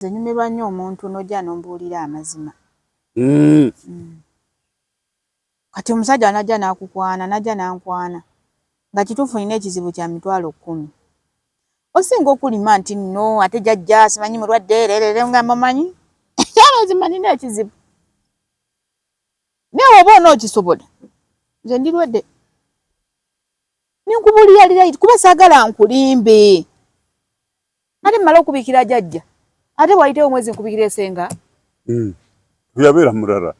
Nze nyumirwa nnyo omuntu n'ojja n'ombuulira amazima. Kati omusajja anajja n'akukwana, najja n'ankwana. Nga kituufu nina ekizibu kya mitwalo 10. Osinga okulima nti nno ate jjajja simanyi mulwadde leerere nga mumanyi. Kyamazima nina ekizibu. Naye oba onookisobola. Nze ndirwadde. Ninkubuulira lira kuba saagala nkulimbe. Ate mmala okubikira jjajja. Ate bw'ayitewo omwezi nkubikira esenga. Yabeera mulala.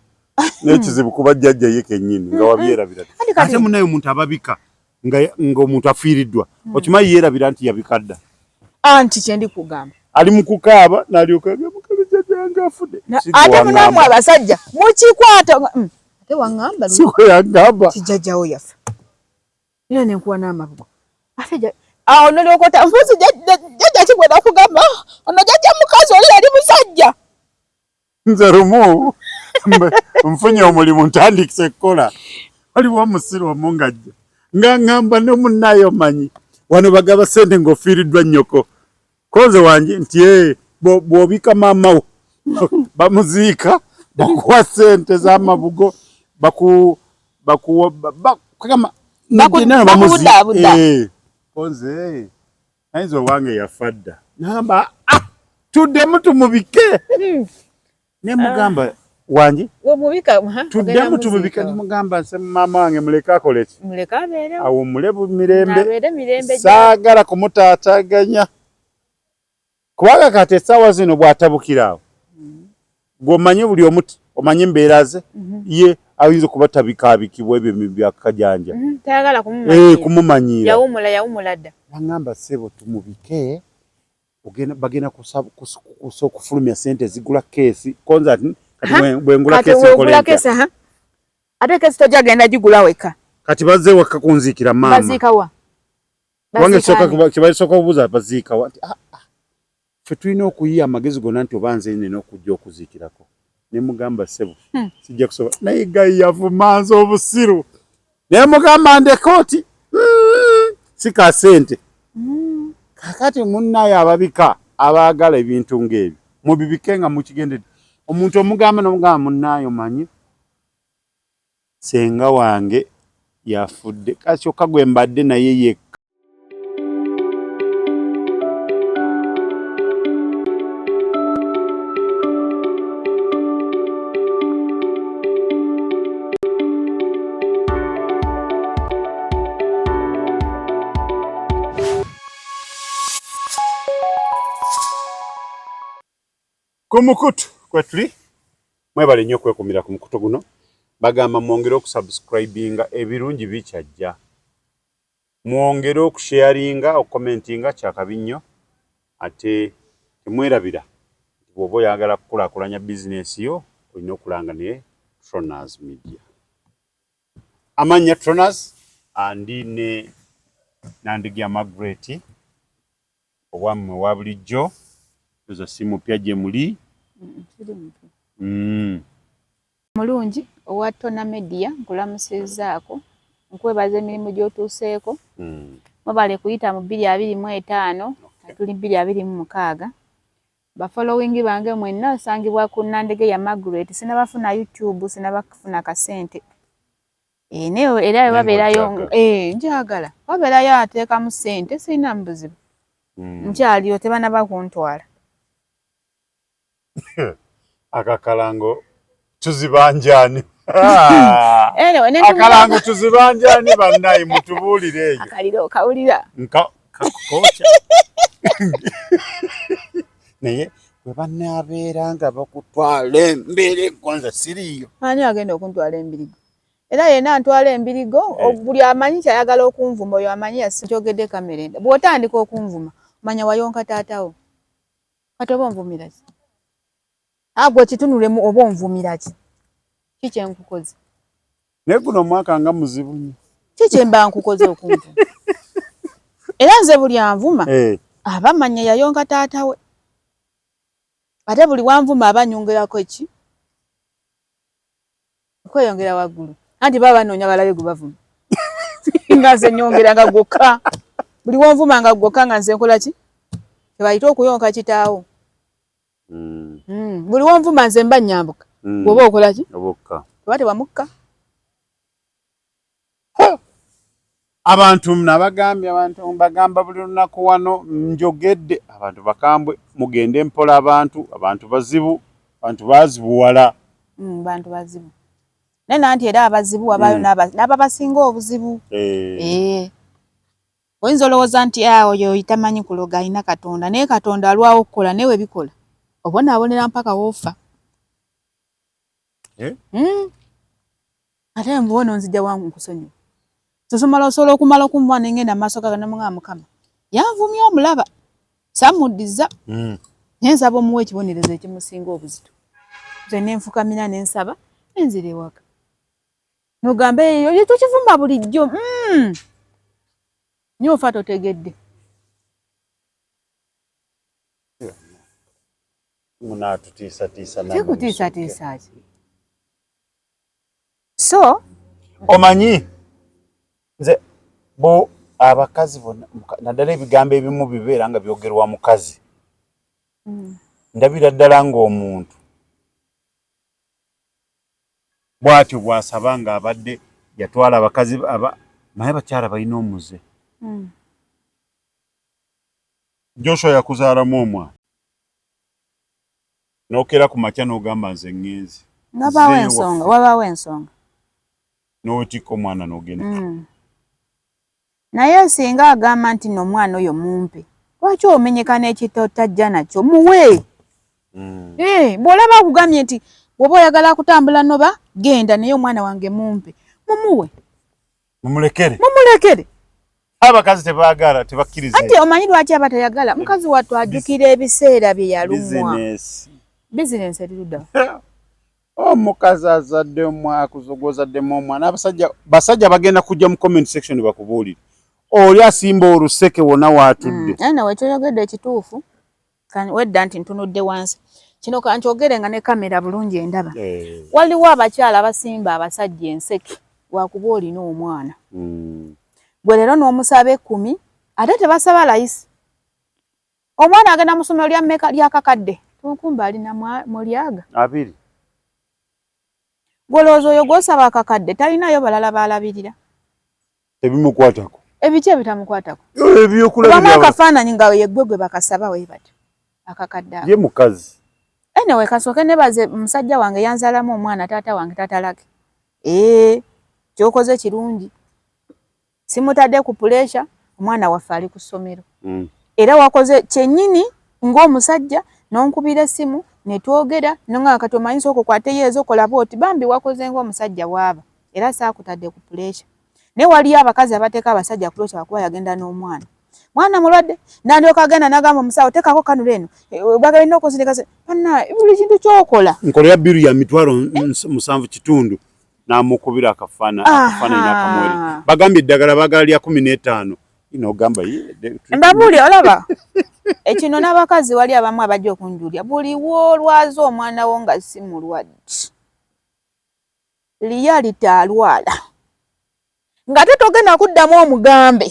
N'ekizibu kuba jjajja ye kennyini nga wabyerabira. Ate munaye omuntu ababika ng'omuntu afiiriddwa. Okimanyi yeerabira nti yabikadda. Anti kye ndi kugamba. Ali mu kukaaba n'alyoka agamba jjajja yange afudde. Ate munaamu abasajja mukikwata. Ate waŋŋamba. Si kwe yangamba. Kijjajjawo yafa. Era ne nkuwa n'amabugo. Ate awo n'olyokota mpuuzi jjajja kibwera kugamba ono jjajja mukazi oli yali musajja. Nze lumu nfunye omulimu ntandikise kukola. Waliwo omusiru omu ng'ajja nga ŋŋamba ne munnaye omanyi wano bagaba ssente ng'ofiiriddwa nnyoko. Koze wange nti bw'obika maama wo bamuziika bakuwa ssente z'amabugo bakudaabuda. Koze ayinza owange yafa dda. Namba tuddemu tumubike. Ne mugamba wange tuddemu tumubike. Ne mugamba nse maama wange muleke akole ki? Muleke abeerewo. Awummule mirembe. Saagala kumutaataganya. Kubanga kati essaawa zino bw'atabukira awo. Gw'omanyi buli omuti omanyi embeera ze ye ayinza okuba tabikaabikibwa ebyo bya kajanja. Tayagala kumumanyira. Kumumanyira. Yawummula dda. Bagamba ssebo tumubike. Bagenda okufulumya ssente zigula keesi. Konza bwengula keesi nkola ntya? Ate keesi tojagenda gigula weka. Kati bazze waka kunziikira maama. Baziika wa? Wange kibalisooka obuuza baziika wa? Ffe tulina okuyiya amagezi gonna nti oba nze nina okujja okuziikirako. Ne mugamba ssebo sijja kusobola. Naye Gayi yavumanza obusiru. Ne mugamba ndekooti si ka ssente. Kakati munnaye ababika abaagala ebintu ng'ebyo mubibike nga mukigendedde. Omuntu omugamba n'omugamba munnaye omanyi senga wange yafudde kyokka gwe mbadde naye yekka. Kumukutu kwetuli mwebale nnyo okwekumira ku mukutu guno. Bagamba mwongere okusubscribinga ebirungi bikyajja. Mwongere okusharinga okukomentinga kyakabi nnyo. Ate temwerabira bw'oba oyagala kukulaakulanya bizinesi yo olina okulanga ne Troners Media. Amannya Troners andi ne Nandigia Margaret obwammwe wa bulijjo. Ezo simu pya gye muli. Mulungi owa Tona Media nkulamusizaako nkwebaza emirimu gy'otuuseeko. Mubale kuyita mu 225 tuli 226. Bafollowing bange mwenna osangibwa ku Nandigia Margaret. Sinabafuna YouTube, sinabafuna kasente. Neyo era babeerayo njagala babeerayo ateekamu ssente sirina mubuzibu. Nkyaliyo tebanaba kuntwala. Akakalango tuzibanjani. Akalango tuzibanjani bannayi mutubuulire eyo. Akaliro kawulira. Kocha. Naye bwe banaabeera nga bakutwala embiri kwanza siriyo. Ani agenda okuntwala embirigo? Era yena antwala embirigo buli amanyi kyayagala okunvuma oyo amanyi yasinjogedde kamera enda. Bw'otandika okunvuma manya wayonka taatawo. Kati oba onvumira ki? Agwo kitunulemu oba onvumira ki? Kiki enkukoze? Naye guno omwaka nga muzibu nnyo. Kiki mba nkukoze okunvuma? Era nze buli anvuma aba manya yayonka taatawe. Ate buli wanvuma aba nyongerako eki? Okweyongera waggulu. Anti baba banoonya balabe gwe bavuma. Nga nze nyongera nga gwokka. Buli wanvuma nga gwokka nga nze nkola ki? Tebayita okuyonka kitaawo. buli wonvuma nze mba nyambuka bwoba okola ki obokka bate bamukka abantu nabagambye abantu mbagamba buli lunaku wano njogedde abantu bakambwe mugende mpola abantu bazibu abantu bazibuwala bantu bazibu nena nti era abazibu wabayo n'ababasinga obuzibu oyinza olowooza nti oyo tamanyi kuloga alina Katonda naye Katonda alwawo okukola newe bikola obonaabonera mpaka woofa ate mbuwono nzija wangu nkusonyiwa tusomala osobola okumala okumwana engenda mu maaso gaga namugamba Mukama yanvumya omulaba samuddiza nensaba omuwa ekibonerezo ekimusinga obuzito nze nenfukamira nensaba nenzira ewaka nogamba eyo tukivuma bulijjo nyo ofa totegedde munaatutiisatiisa tikutiisatiisa ki so omanyi nze bo abakazi bonna naddala ebigambo ebimu bibeera nga byogerwa mukazi ndabira ddala ng'omuntu bw'atyo bw'asaba ng'abadde yatwala abakazi naye bakyala balina omuze Joshua yakuzaalamu omwana n'okera ku makya n'ogamba nze ŋŋenzi wabaawo ensonga n'owetikka omwana n'ogenda naye singa agamba nti n'omwana oyo mumpe lwaki omenyeka n'ekitotajja nakyo muwe bw'olaba akugambye nti bw'oba oyagala kutambula noba genda naye omwana wange mumpe mumuwe mumulekere abakazi tebaagala tebakkiriza anti omanyi lwaki aba tayagala mukazi wattu ajjukira ebiseera bye yalumwa bizinensi erirudda omukazi azadde akuzogoozaddemu omwana basajja bagenda kujja mu comment section bakubuulire oli asimba oluseke wonna waatudde nawe kyoyogedde ekituufu wedda nti ntunudde wansi kino kankyogere nga ne kamera bulungi endaba waliwo abakyala abasimba abasajja enseke wakuba olina omwana gwe leero n'omusaba 10 ate tebasaba layisi omwana agenda mu ssomero lyakakadde tunkumba alina mulyaga 2 gwolowooza oyo gw'osaba akakadde talinayo balala balabirira ebimukwatako ebiki ebitamukwatako ebyokulabirira akafaananyi nga yeggwe gwe bakasaba we bati akakadde ye mukazi anyway kasooke nebaze musajja wange yanzaalamu omwana taata wange tatalake kyokoze kirungi simutadde ku puleesha omwana waffe ali ku ssomero era wakoze kyennyini ng'omusajja n'onkubira essimu netwogera nonga kati omanyi sooka okwateyo ezo kolaba oti bambi wakoze ng'omusajja waaba era saakutadde ku puleesha naye waliyo abakazi abateeka abasajja puleesha wakuba yagenda n'omwana mwana mulwadde nandyoka agenda n'agamba omusawo teekako kanula eno bagalina okusindika panna buli kintu kyokola nkolera biru ya mitwalo 7.5 n'amukubira akafaananyi n'akamweri bagambye eddagala baagala lya 15 inogamba mbabuuli olaba ekino n'abakazi wali abamu abajja okunjulya buli woolwaza omwana wo nga si mulwadde liya litaalwala nga tetogenda kuddamu omugambe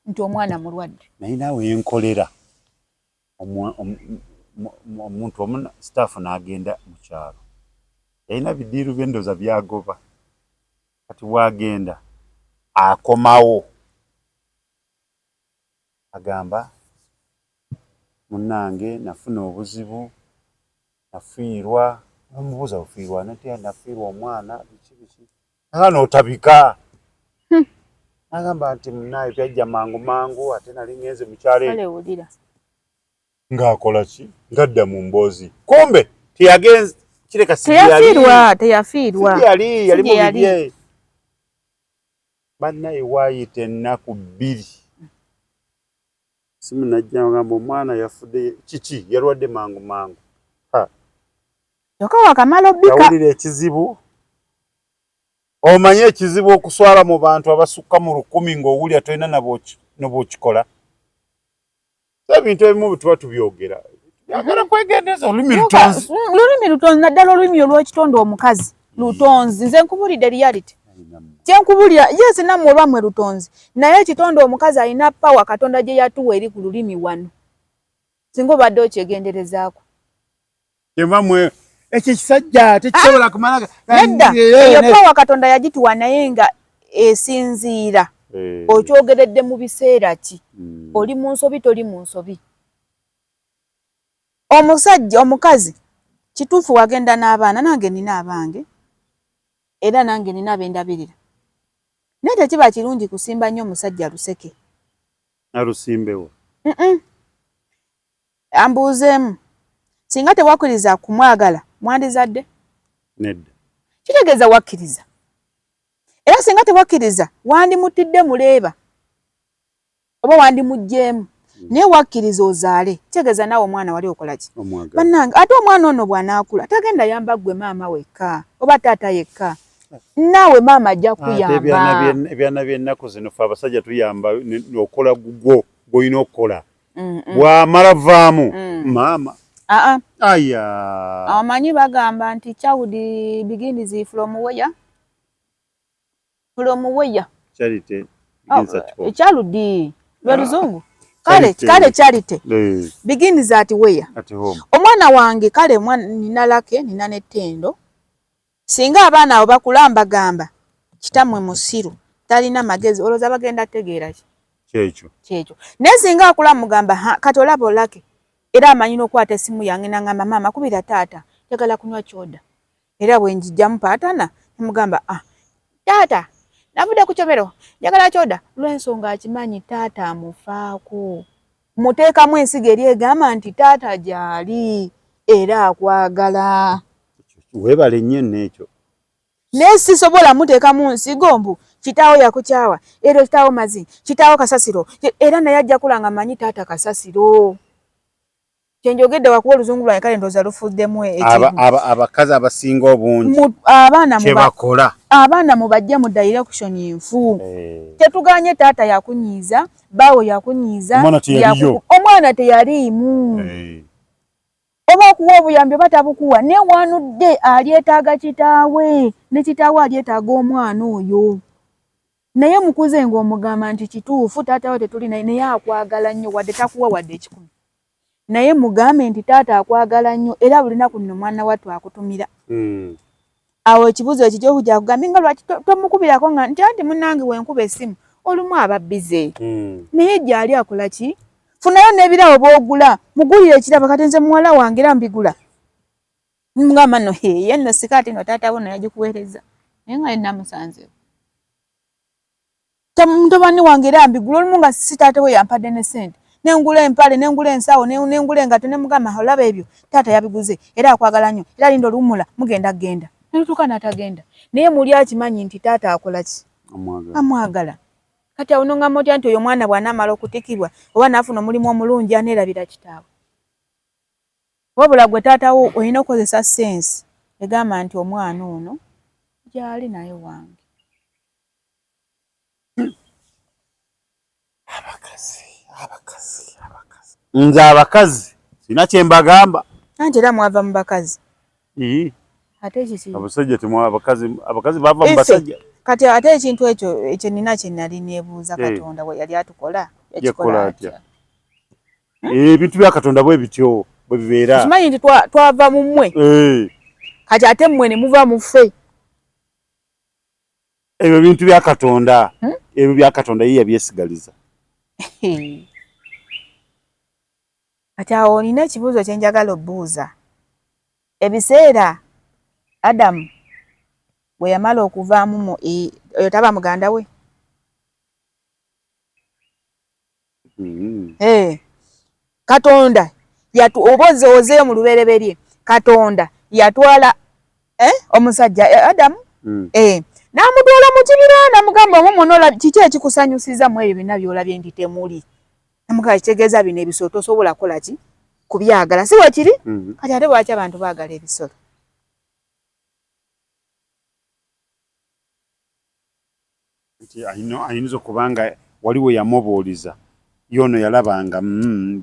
nti omwana mulwadde naye naawe yenkolera omuntu omu staafu n'agenda mu kyalo yalina bidiiru by'endooza byagoba kati wagenda akomawo agamba munnange nafuna obuzibu nafiirwa nomubuuza ofiirwa natya nafiirwa omwana biki aga n'otabika agamba nti munnaye byajja mangu ate nali ngenze mukyalo ng'akola ki ngadda mu mboozi kumbe teyagenze kireka teyafiirwa yali mu bibye bannaye waayita ennaku 2 simu najja ngamba omwana yafudde kiki yalwadde mangu yoka wakamala obbika yawulira ekizibu omanye ekizibu okuswala mu bantu abasukka mu 1000 ng'owulya tolina nabwokikola ebintu ebimu bituba tubyogera yagala kwegendeza olulimi lutonzi naddala olulimi olw'ekitonde omukazi lutonzi nze nkubulidde reality kyenkubulira yesi nammwe olwammwe lutonzi naye ekitonde omukazi alina pawa Katonda gye yatuwa eri ku lulimi wano singa obadde okyegenderezaako Temamwe ekyo kisajja tekisobola kumala. Nedda eyo power Katonda yagituwa naye nga esinziira okyogeredde mu biseera ki oli mu nsobi toli mu nsobi. Omusajja omukazi kituufu wagenda n'abaana nange nina abange era nange nina abendabirira naye tekiba kirungi kusimba nnyo omusajja luseke alusimbewo. Ambuuzeemu singa tewakkiriza kumwagala mwandizadde? Nedda. Kitegeeza wakkiriza era singa tewakkiriza wandimutidde muleeba oba wandimugjeemu naye wakkiriza ozaale kitegeeza naawe omwana wali okola ki? Bannange ate omwana ono bw'anaakula tagenda yamba ggwe maama wekka oba taata yekka naawe maama ajja kuyamba. Ebyana by'ennaku zino fe abasajja tuyamba okola gwo gw'olina okukola bw'amala vaamu maama. Amanyi bagamba nti child begins from where? From where? Charity begins at home. Child lwe luzungu. Kale charity begins at where? At home. Omwana wange kale nina lake nina netendo. Singa abaana abo bakulamba gamba kitamwe musiru talina magezi oloza bagenda tegeera ki? Kyekyo. Naye singa akula mugamba kati olaba lake era amanyi n'okwata essimu yange n'angamba maama kubira taata njagala kunywa kyoda era bwe njijjamu paatana mugamba taata navudde ku kyomero njagala kyoda lw'ensonga akimanyi taata amufaako muteekamu ensigo eri egamba nti taata gy'ali era akwagala. Weebale nnyo n'ekyo. Naye sisobola muteekamu nsigo mbu kitaawo yakukyawa era kitaawo mazi kitaawo kasasiro era naye ajja kulanga manyi taata kasasiro. Kyenjogedde wakuwa oluzungu lwange kale ndooza lufuddemu abakazi abasinga obungi kyebakola abaana mubajje mu direction enfu. Tetuganye taata yakunyiiza baawo yakunyiiza omwana teyaliimu oba okuwa obuyambi oba tabukuwa naye wanudde alyetaaga kitaawe ne kitaawe alyetaaga omwana oyo naye mukuze ng'omugamba nti kituufu taata we tetuli naye akwagala nnyo wadde takuwa wadde ekikumi naye mugambe nti taata akwagala nnyo era buli naku nno mwana wattu akutumira. Awo ekibuzo ekijja okujja kugambye nga lwaki tomukubirako nga nti anti munnange wenkuba essimu olumu aba bize naye gy'ali akola ki? Funayo n'ebirawo b'ogula mugulire ekirabo kati nze muwala wange era mbigula mugamba nno ye nno sikaati no taata wo no yagikuweereza naye nga namusanzeewo mutabani wange era mbigula olumu nga si taata we yampadde ne ssente nengula empale nengula ensawo nengula engato ne mugamba olaba ebyo taata yabiguze era akwagala nnyo era linda oluwumula mugenda genda netutuuka n'atagenda naye muli akimanyi nti taata akola ki? Amwagala. Kati awo nongamba otya nti oyo mwana bw'anaamala okutikibwa oba n'afuna omulimu omulungi aneerabira kitaawe wabula gwe taata wo olina okukozesa sensi egamba nti omwana ono gy'ali naye wange. Nze abakazi sina kye mbagamba anti era mwava mu bakazi ate kiki abasajja temwa abakazi bava mu basajja kati ate ekintu ekyo nina kye nali neebuuza Katonda we yali atukola yakikola atya? Ebintu bya Katonda bwe bityo bwe bibeera kimanyi nti twava mu mmwe kati ate mmwe ne muva mu ffe ebyo bintu bya Katonda ebyo bya Katonda ye yabyesigaliza. Kati awo nina ekibuuzo kye njagala obbuuza ebiseera Adamu bwe yamala okuvaamu oyo taba muganda we? Katonda obozeozeeyo mu lubereberye Katonda yatwala omusajja Adamu n'amutwala mu kibira n'amugamba omwo kiki ekikusanyusiza mu ebyo byonna by'olabye nti temuli namugamba kitegeeza bino ebisolo tosobola kukola ki? Kubyagala si bwe kiri? Kati ate lwaki abantu baagala ebisolo? Ayinza okubanga waliwo yamubuuliza yono yalabanga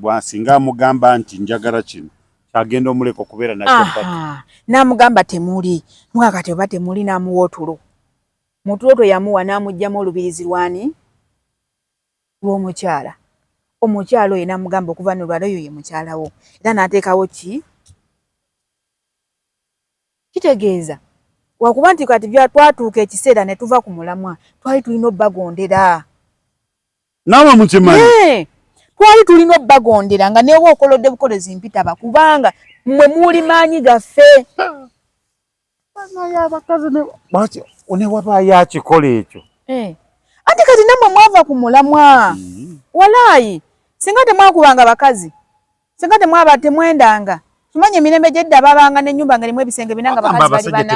bwasinga amugamba nti njagala kino kyagenda omuleka okubeera nakyo n'amugamba temuli muga kati oba temuli n'amuwa otulo mutulo twe yamuwa n'amugyamu olubirizi lwani lw'omukyala omukyala oyo n'amugamba okuva n'olwala oyo ye mukyala wo era n'ateekawo ki kitegeeza wakuba nti kati twatuuka ekiseera ne tuva ku mulamwa twali tulina obbagondera nawe mukimanyi twali tulina obbagondera nga newe okolodde bukolezi mpitaba kubanga mmwe muli maanyi gaffe naye abakazi ne wabaayo akikola ekyo anti kati nammwe mwava ku mulamwa walaayi singa temwakubanga bakazi singa temwendanga tumanye emirembe gyedda babanga n'ennyumba ngerimu ebisenge binanga bakazi bali bana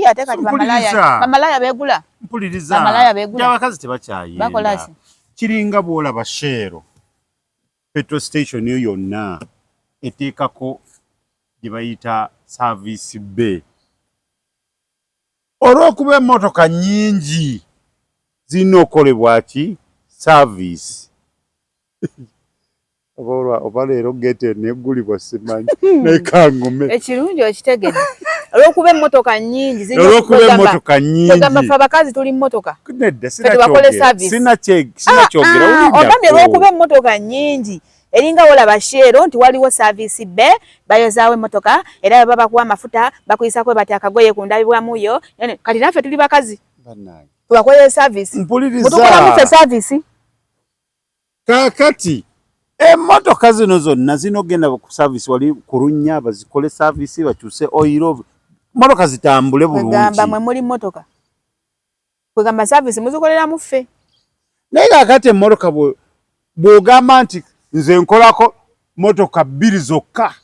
ate kati bamalaya beegula bamalaya beegula abakazi tebakyayenda bakola ki kiringa bwolaba Shell petrol station yo yonna eteekako gye bayita service bay olw'okuba emmotoka nnyingi zirina okukolebwa ki service oba leero gete neggulibwa simanyi nekangume ekirungi okitegedde olw'okuba emmotoka nnyingi ogamba fe abakazi tuli mmotoka tebakole service sinakyogera ogambye olw'okuba emmotoka nnyingi eringa wolaba Shell nti waliwo service bay bayozaawo emmotoka era baba bakuwa amafuta bakuyisako bati akagoye ku ndabibwamuyo kati naffe tuli bakazi tubakolere service mutukolamu ffe service kaakati emmotoka zino zonna zinogenda ku service wali kulunnya bazikole service bakyuse oil mmotoka zitambule bulungi kwegamba mwe muli mmotoka kwegamba service muzikoleramu ffe naye kaakati emmotoka bw'ogamba nti nze nkolako mmotoka 2 zokka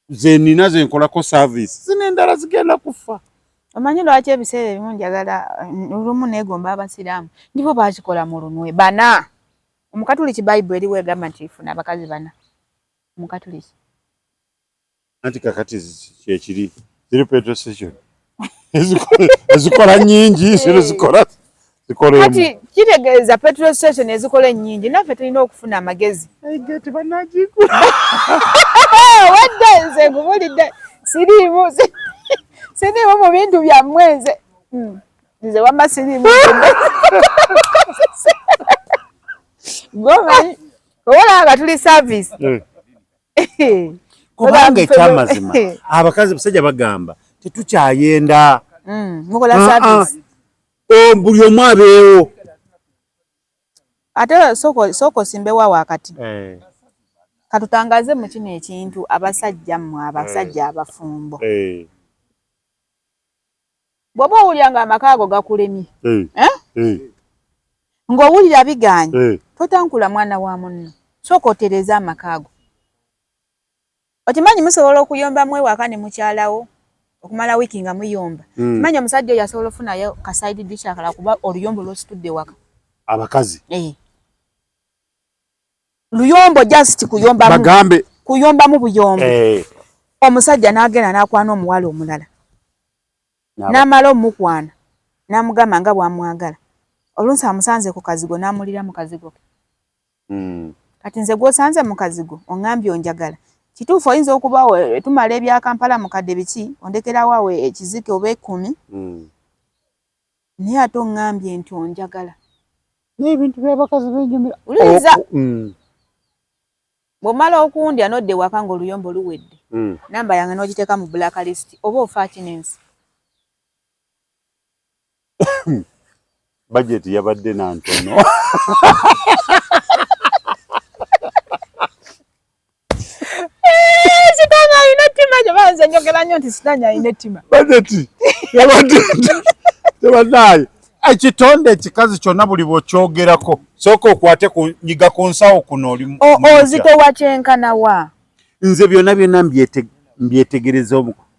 ze nnina ze nkolako service zino endala zigenda kufa omanyi lwaki ebiseera ebimu njagala olumu neegomba abasiraamu ndipo bakikola mu lunwe bana omukatuliki bayibuli eriwo egamba nti ifuna abakazi bana omukatuliki anti kakati kyekiri ziri petrol station ezikola nnyingi zikola kati kitegeeza petrol station ezikola ennyingi naffe tulina okufuna amagezi wadde nze nkubulidde siriimu mu bintu byammwe nze wamma siriimu gomanyi owola nga tuli service kubanga ekyamazima abakazi basajja bagamba tetukyayenda mukola service buli omu abeewo ate sooka osimbewo wakati katutangaze mu kino ekintu abasajja mmwe abasajja abafumbo bw'oba owulira nga amaka ago gakulemye ng'owulira biganye totankula mwana wa munno sooka otereza amaka ago okimanyi musobola okuyombamu ewaka ne mukyalawo okumala wiiki nga muyomba kimanyi omusajja oyo asobola ofunayo kasaidi dish akala kuba oluyombo lwositudde ewaka abakazi luyombo just kuyombamu buyombo omusajja n'agenda n'akwana omuwala omulala n'amala omukwana n'amugamba nga bw'amwagala olunsi amusanze ku kazigo n'amulira mu kazigo ke kati nze gw'osanze mu kazigo oŋŋambye onjagala kituufu oyinza okuba tumala ebya Kampala mukadde biki ondekerawo awo ekizike oba 10 naye ate oŋŋambye nti onjagala n'ebintu by'abakazi benyumira uliriza bw'omala okundya n'odda ewaka ng'oluyombo luwedde namba yange n'ogiteeka mu blacklist oba ofa kinensi budget yabadde nantono sitanya alina ettima gyebanze njogera nnyo nti sitanya alina ettima budget yabadde tebanaye ekitonde ekikazi kyonna buli bw'okyogerako sooka okwate nyiga ku nsawo kuno oli ozitowa kyenkanawa nze byonna mbyetegereza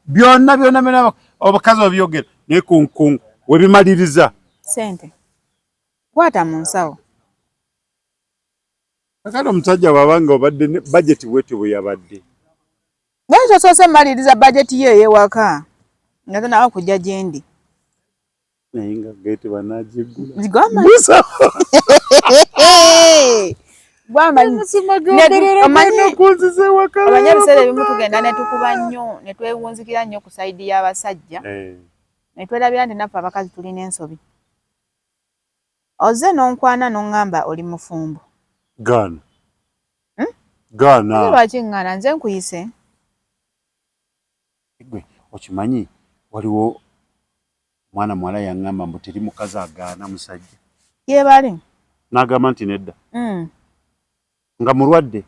byonna abakazi babyogera naye kunkungu webimaliriza sente kwata mu nsawo kakati omusajja bw'abanga obadde ne budget bwetyo bwe yabadde lwaki osoose maliriza bajeti ye ey'ewaka nga te nawe kujja gyendi naye nga gete banagiggula omanye ebiseera ebimu tugenda ne tukuba nnyo ne twewunzikira nnyo ku sayidi y'abasajja ne twerabira nti naffe abakazi tulina ensobi oze n'onkwana n'oŋŋamba oli mufumbo gaana lwaki ŋŋana nze nkuyise Gwe okimanyi waliwo mwana mwala yaŋŋamba mbu teri mukazi agaana musajja. Yebale. N'agamba nti nedda. Nga mulwadde.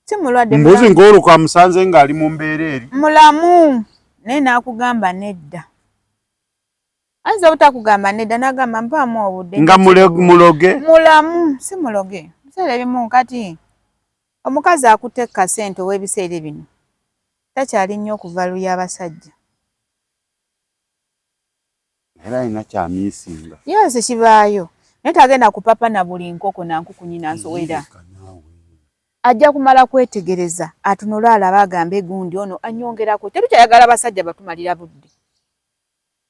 Si mulwadde. Mbuzi ng'oluka amusanze ng'ali mu mbeera eri. Mulamu. Naye n'akugamba nedda. Ayinza obutakugamba nedda n'agamba mpaamu obudde. Nga muloge. Mulamu. Si muloge. Biseera ebimu kati omukazi akutte kasente ow'ebiseera bino takyali nnyo okuva luya abasajja. Era alina kyamiisinga. Yose kibaayo. Naye tagenda kupapa na buli nkoko na nkuku nnyina nsowera. Ajja kumala kwetegereza atunula alaba agambe gundi ono anyongerako. Terukyayagala abasajja batumalira budde.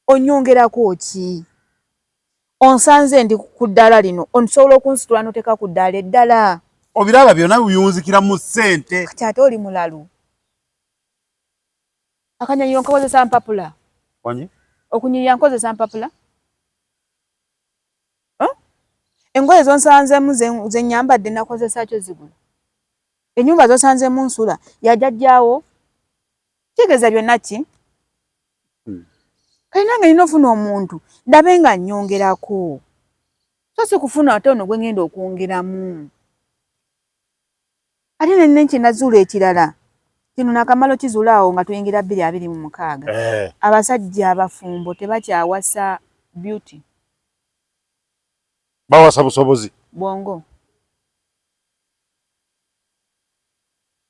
Onyongerako ki? Onsanze ndi ku ddala lino onsobola okunsitula n'oteeka ku ddala eddala. Obiraba byonna biyunzikira mu ssente. Kati ate oli mulalu. Akanyonyi nkozesa mpapula. Wanye? Okunyirira nkozesa mpapula. Engoye zonsanzemu ze nyambadde nakozesa kyo zigula. Ennyumba zonsanzemu nsula yajjajjaawo. Kigeza byonna ki? Kali nange nina ofuna omuntu ndabe nga nnyongerako. So si kufuna ate ono gwe ngenda okwongeramu. Ate nenne nkinazuula ekirala. Kino nakamalo kizuulaawo nga tuyingira 2026. Abasajja abafumbo tebakyawasa beauty. Bawasa busobozi. Bwongo.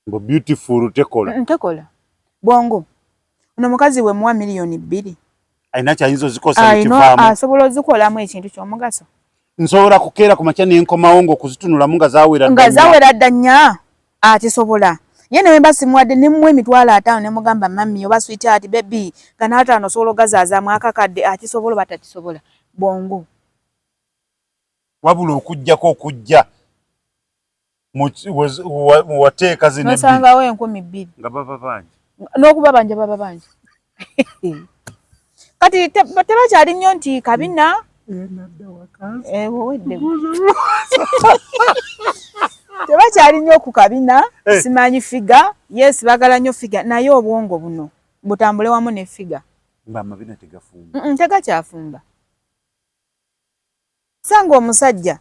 Mbo beautiful tekola. Tekola. Bwongo. Ono mukazi we muwa miliyoni 2. Aina kyayinzo zikosa ekivaamu. Asobola zikolamu ekintu ky'omugaso. Nsobola kukeera ku makya n'enkomawo ng'okuzitunula mu nga zaawera ddanya. Nga zaawera ddanya. Atisobola. Ye ne bemba simuwadde ne mmwe emitwalo 5 ne mugamba mami oba sweetheart baby kana 5 osobola ogazaazamu akakadde atisobola batatisobola. Bwongo. Wabula okujja wateeka zine nosangawo 10,000 nga baba bangi n'okuba banja baba bangi kati tebakyali nnyo nti kabina tebakyali nnyo ku kabina simanyi figa yes bagala nnyo figa naye obwongo buno butambule wamu ne figa amabina tegafumba tegakyafumba. Sanga omusajja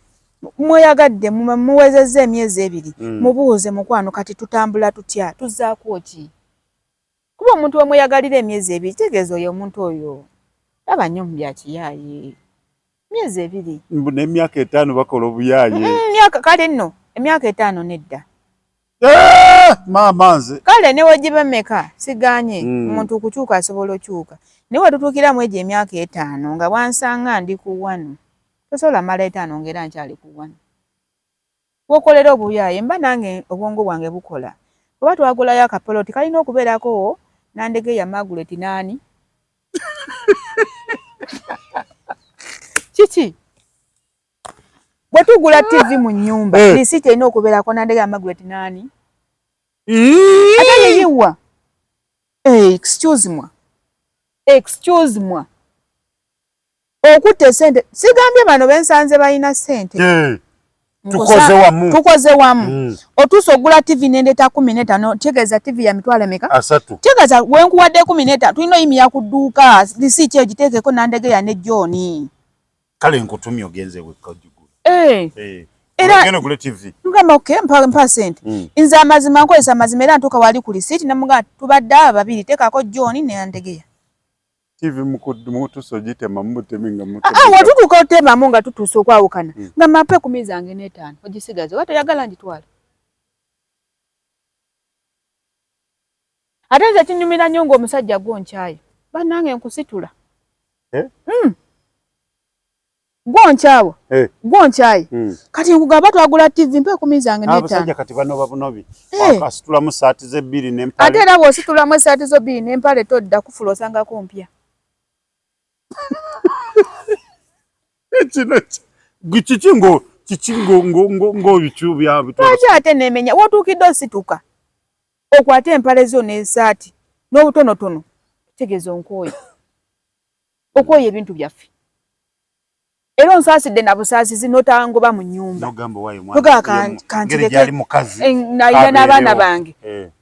mweyagadde muwezezza emyezi 2 mubuuze mukwano kati tutambula tutya tuzzaako ki? Kuba omuntu we mweyagalira emyezi 2 tegeeza oyo omuntu oyo aba nnyo mu byakiyaaye. Myezi 2 n'emyaka 5 bakola obuyaaye. Myaka kale nno emyaka 5 nedda. Maama nze kale ne wegiba mmeka siganye omuntu okukyuka asobola okyuka ne wetutuukira mu egyo emyaka 5 nga bwansanga ndi ku 1 tosobola mala 5 ngera nkyali ku 1 wokolera obuyaaye mba nange obwongo bwange bukola oba twagulayo akapoloti kalina okubeerako nandege ya Margaret nani kiki bwe tugula TV mu nnyumba lisiti erina okubeerako nandege ya Margaret nani ate yeyiwa excuse moi okute sente sigambye bano bensanze balina sente tukoze wamu otuso ogula TV nendeta 15 tegeeza TV ya mitwalo meka 3 tegeeza wenkuwadde 15 tulina oyimira ku dduuka lisiti eyo giteekeko nandege ya ne John kale nkutumye ogenze wekajugula era ngeno gule TV ngamba okay mpa sente nze amazima nkozesa amazima era ntuka wali ku lisiti namuga tubadde babiri teekako John ne nandege TV mutuso gitema muteminga watutuka otemamu nga tutuusa okwawukana nga mape 10 zange n'5 ogisigaze watoyagala njitwala ate nze kinyumira nnyo ng'omusajja gwonkyayo bannange nkusitula gwonkyawo gwonkyaye kati nkugamba twagula TV mpe 10 zange n'5 abasajja kati bano babunobi wakasitulamu saati ze 2 n'empale ate era bw'ositulamu esaati zo 2 n'empale todda kufula osangako mpya ngo bichubya bitwaki ate nemenya wotuukidde osituka okwate empale zo n'esaati n'obutonotono tegeeza onkooye okooye ebintu byaffe era onsaasidde na busaasizi n'otangoba mu nnyumba nayina n'abaana bange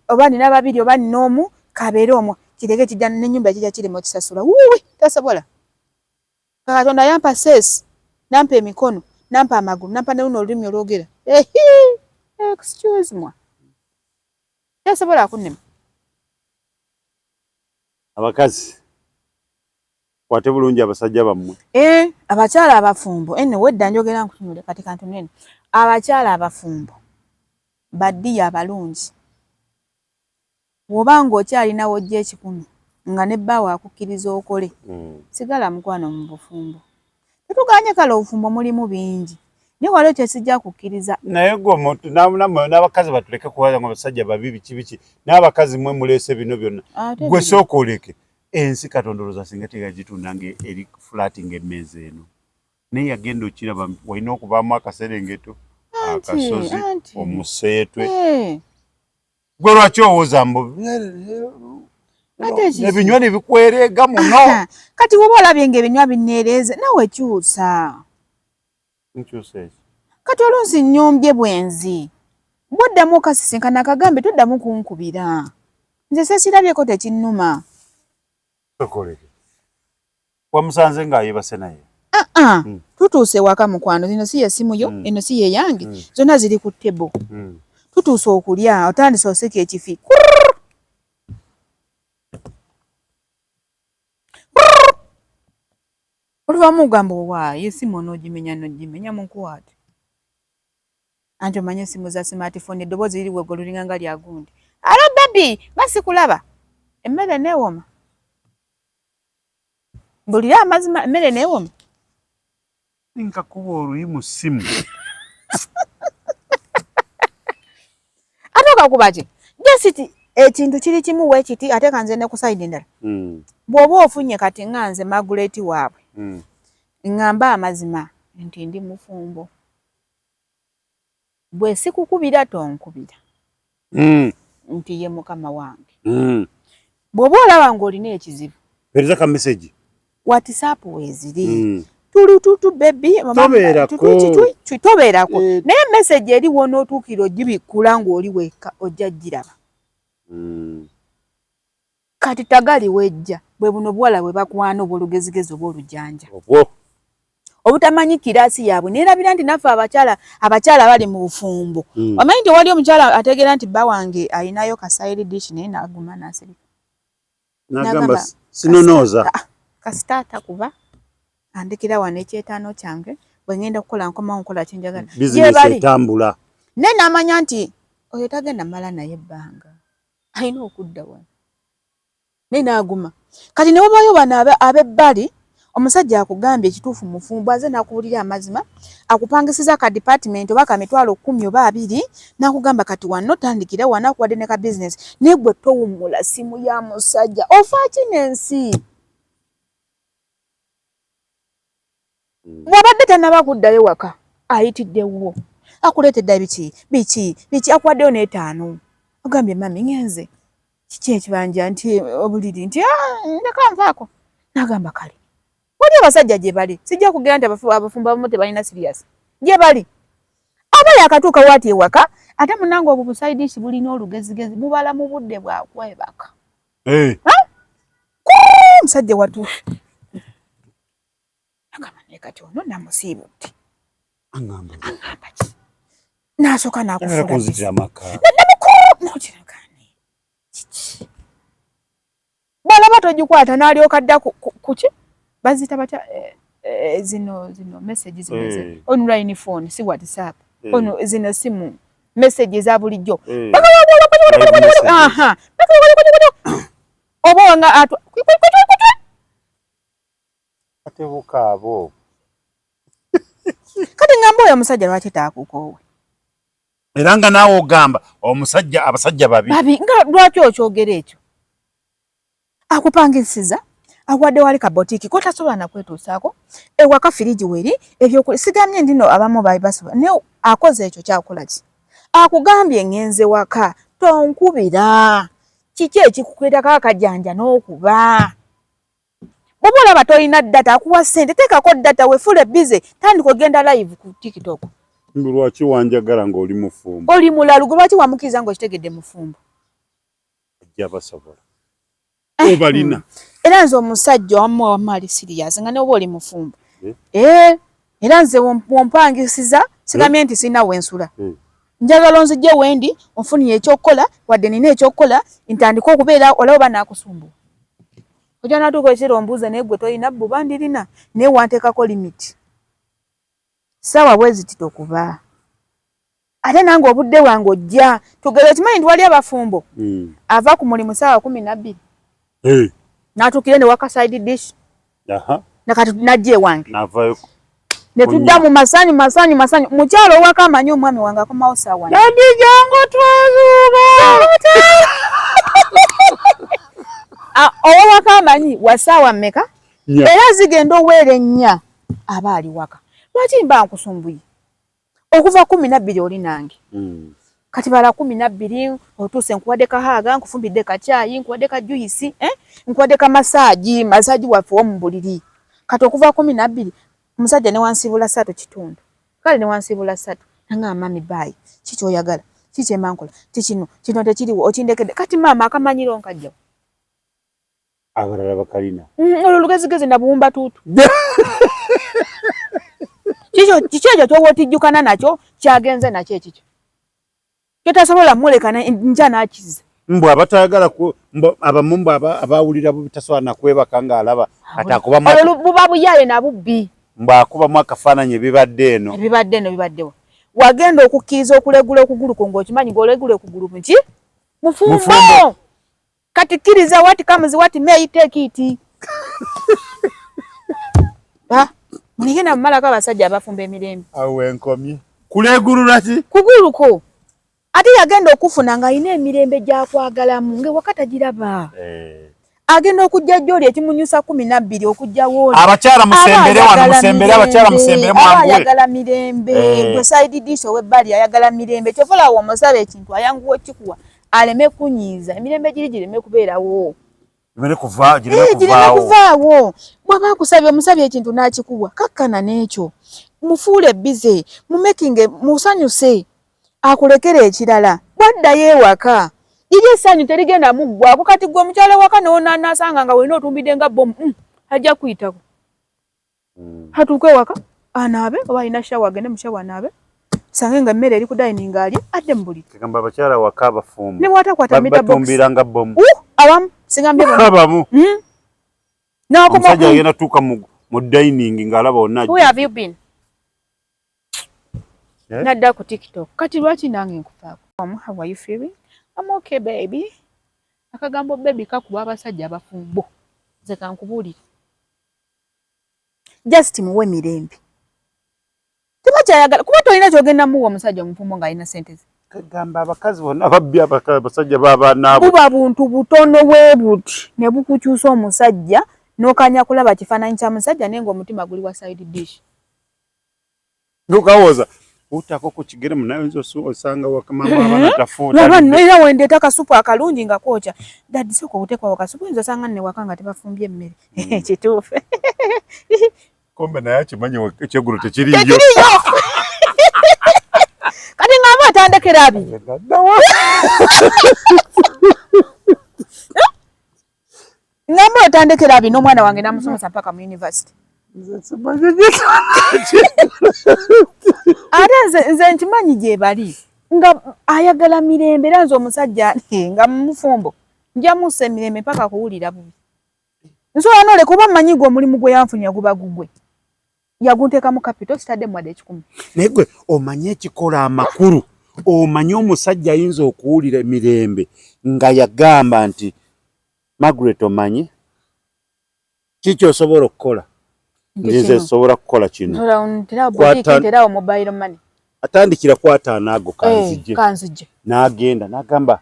oba nina babiri oba nina omu kabeere omwo kireke kijja n'ennyumba kijja kirimo kisasula wuuwi tasobola Katonda yampa sesi nampa emikono nampa amagulu nampa n'oluno olulimi olwogera excuse moi tasobola kunnema abakazi kwate bulungi abasajja bammwe abakyala abafumbo enne wedda njogera nkutunule kati kantunene abakyala abafumbo baddiya abalungi bw'oba ng'okyalina wojja ekikumi nga ne bbaawe akukkiriza okole sigala mukwano mu bufumbo tetuganye kale obufumbo mulimu bingi naye waliwo kyesijja kukkiriza naye gwe n'abakazi batuleke kuwaza ngo abasajja babi biki n'abakazi mwe muleese bino byonna gwe sooka oleke ensi katondoloza singa tegagitunda eri fulaati ng'emmeeza eno naye yagenda okiraba walina okubaamu akaserengeto akasozi omuseetwe gwe lwaki owooza mbu ebinywa ne bikwereega muno kati woba olabye ng'ebinywa binneereeze nawe kyusa kati olunsi nnyombye bwenzi bwoddamu okasisinkana akagambe toddamu kunkubira nze sesirabyeko tekinnuma wamusanze ng'ayebase naye tutuuse waka mukwano zino si yesimu yo eno si ye yange zonna ziri ku ttebo tutuuse okulya otandise oseka ekifi oluvamu ogamba owaayo esimu onogimenya mukwate anti omanye esimu za smartphone eddoboozi liri wegwe lulinga nga lya gundi alo baby basikulaba emmere neewoma mbulira amazima emmere neewoma nkakuba oluyi mu ssimu ate okakuba ki jasiti ekintu kiri kimu weekiti ate kanze ne ku sayidi endala bw'oba ofunye kati nga nze Margaret waabwe ngamba amazima nti ndi mufumbo bwe sikukubira tonkubira nti ye mukama wange bw'oba olaba ng'olina ekizibu pereza ka message WhatsApp weeziri tulututu bebi tobeerako naye message eriwo n'otuukira ogibikkula ng'oli wekka ojja giraba kati tagali wejja bwe buno bwala bwe bakwana oba olugezigezi oba olujjanja obutamanyi kiraasi yaabwe neerabira nti naffe abakyala bali mu bufumbo omanyi nti wali omukyala ategeera nti bba wange ayinayo kasayiri dishi naye n'aguma n'asirika n'agamba sinonooza kasitaata kuba andikira wano ekyetaano kyange bwe ngenda kukola nkomawo nkola kyenjagala bizinesi etambula naye n'amanya nti oyo tagenda mala naye ebbanga alina okudda wano naye n'aguma kati ne wabayo bano ab'ebbali omusajja akugambye ekituufu mufumbo aze n'akubuulira amazima akupangisiza aka department oba ka mitwalo 10 oba 2 n'akugamba kati wano tandikira wano akuwadde ne ka business naye gwe towummula simu ya musajja ofa kinensi bw'abadde tannaba kuddayo waka ayitiddewo akuleetedde biki akuwaddeyo n'etaano ogambye mami ngenze kiki ekibanja nti obuliri nti ndeka nvaako n'agamba kale wali abasajja gye bali sijja kugera nti abafumbo abamu tebalina sirias gye bali aba yakatuuka waati ewaka ate munange obwo busaidishi bulina olugezigezi bubala mu budde bwakwebaka musajja watu agamba naye kati ono namusiibudde angamba n'asooka n'akufula bw'alaba togikwata n'alyoka dda kuki bazita batya zino message zimeze online phone si WhatsApp ono zino simu message za bulijjo oba wanga atebuka abo kati ngamba oyo omusajja lwaki taakukowe era nga naawe ogamba omusajja abasajja babi nga lwaki okyogera ekyo akupangisiza akuwadde wali ka botiki ko tasobola nakwetuusaako ewaka firiji weri ebyokulya sigamye ndino abamu basobola naye akoze ekyo kyakola ki akugambye ngenze waka tonkubira kiki ekikukwetako akajanja n'okuba bw'oba olaba tolina data akuwa ssente teekako data wefule bize tandika ogenda live ku TikTok lwaki wanjagala ng'oli mufumbo oli mulalu gwe lwaki wamukiriza ng'okitegedde mufumbo ajja basobola obalina era nze omusajja wamwe mali serious nga ne oba oli mufumbo era nze wompangisiza sigamye nti sina wensula njagala onzije wendi onfuniye ekyokukola wadde nina ekyokukola ntandika okubeera olaba banaakusumbuwa ojja natuuka ekiro ombuuza naye gwe tolina bbuba ndirina naye wanteekako limiti ssaawa bwe ziti tokuba ate nange obudde wange ojja tugere kimanyi nti wali abafumbo ava ku mulimu ssaawa 12 n'atuukire ne waka side dish nakati najja ewange ne tudda mu masanyu mukyalo owaka amanyi omwami wange akomawo ssaawa nadijango twazuuba owaka amanyi wa ssaawa mmeka era zigenda oweera ennya aba ali waka lwaki mba nkusumbuye okuva 12 oli nange kati bala 12 otuuse nkuwadde kahaaga nkufumbidde kacaayi nkuwadde ka juice nkuwadde ka masaaji waffe omu buliri kati okuva 12 omusajja ne wansibula 3 kitundu kale ne wansibula 3 nanga mami bayi kiki oyagala kiki emankola kikino tekiriwo okindekedde kati maama akamanyiro nkajjawo abalala bakalina olwo lugezigezi nabuwumba tuutu kiki ekyo kyoba otijjukana nakyo kyagenze nakyo ekikyo kyotasobola mulekana nja nakiza mbw abatayagala abamu mbw abawulira bubitasobola nakwebaka ng'alaba kati akuba buba buyaye na bubbi mbw akubamu akafaananyi ebibaddewo wagenda okukkiriza okulegula okugulu ko ng'okimanyi ng'olegula okugulu ki mufumbo kati kkiriza what comes what may take it muligenda mumalako abasajja abafumba emirembe awo enkomye kulegulula ki kuguluko ate yagenda okufuna ng'alina emirembe gyakwagalamu ng'ewakati agiraba agenda okujja gy'oli ekimunyusa 12 okujja wooli abakyala musembere wano musembere abakyala musembere mwanguwe ayagala mirembe gwe side dish ow'ebbali ayagala mirembe kyofola wo omusaba ekintu ayanguwa okikuwa aleme kunyiiza emirembe gireme kubeerawo gireme kuvaawo bw'aba akusabye omusabye ekintu n'akikuwa kakkana n'ekyo mufuule bize mumekinge musanyuse akulekera ekirala bwaddayo ewaka liri essanyu terigenda muggwako kati gwe omukyala ewaka n'onaanasanga nga welina otumbidde nga bomu ajja kuyitako atuuka ewaka anaabe oba alina shawa agende mu shawa anaabe sange nga emmere eri ku dining alye adde mu buliri kigamba abakyala waka abafumbo ne bw'atakwata meter box batumbiranga bomu abamu singambye abamu omusajja agenda tuuka mu dining ng'alaba onnajja where have you been nadda ku TikTok kati lwaki nange nkufaako how are you feeling I'm okay baby akagambo baby kakuba abasajja abafumbo nze kankubuulire just muwe mirembe tebakyayagala kuba tolina kyogenda muwa omusajja omufumbo ng'alina sente ze kagamba abakazi bonna babbi abasajja b'abaanaabwe buba buntu butono bwe buti ne bukukyusa omusajja n'okanya kulaba kifaananyi kya musajja naye ng'omutima guli wa side dish ntukawooza utako ku kigere munayinza osanga wakamama abaana tafuuta era wendeeta kasupu akalungi nga kwokya dadi sooka obuteekwawo kasupu oyinza osanga nne waka nga tebafumbye emmere kituufu kombe naye akimanyi ekyeggulo tekiriyo kati ng'aba atandekera abiri ng'aba atandekera abiri n'omwana wange namusomesa mpaka mu university ate nze nkimanyi gye bali nga ayagala mirembe era nze omusajja nga mufumbo njamusa emirembe mpaka kuwulira bubi nsobola n'oleka oba mmanyi gwe omulimu gwe yanfunya guba gugwe yagunteekamu kapito sitadde mwadde 10 naye gwe omanye ekikola amakulu omanye omusajja ayinza okuwulira emirembe nga yagamba nti Margaret omanyi kiki osobola okukola nze nsobola kukola kino atandikira kwataana ago kanzije n'agenda n'agamba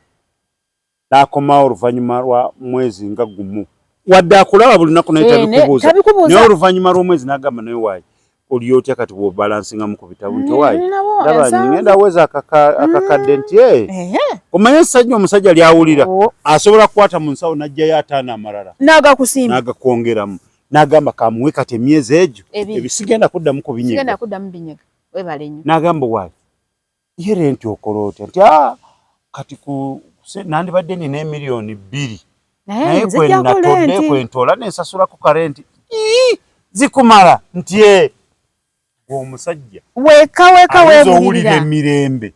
n'akomawo oluvannyuma lwa mwezi nga gumu wadde akulaba buli lunaku naye tabikubuuza naye oluvannyuma lw'omwezi n'agamba naye waayi oli otya kati bw'obalansinga mu ku bitabo nti waayi ndaba ngenda weza akakadde nti omanye essajja omusajja lyawulira asobola kukwata mu nsawo n'ajjayo ataana amalala n'agakwongeramu n'agamba kamuwe kati emyezi egyo ebisigenda kuddamu ku binyega n'agamba waayi yere nti okola otya nti kati nandibadde nina $2 million naye kwentola nensasula ku karenti zikumala nti omusajja weka owulira emirembe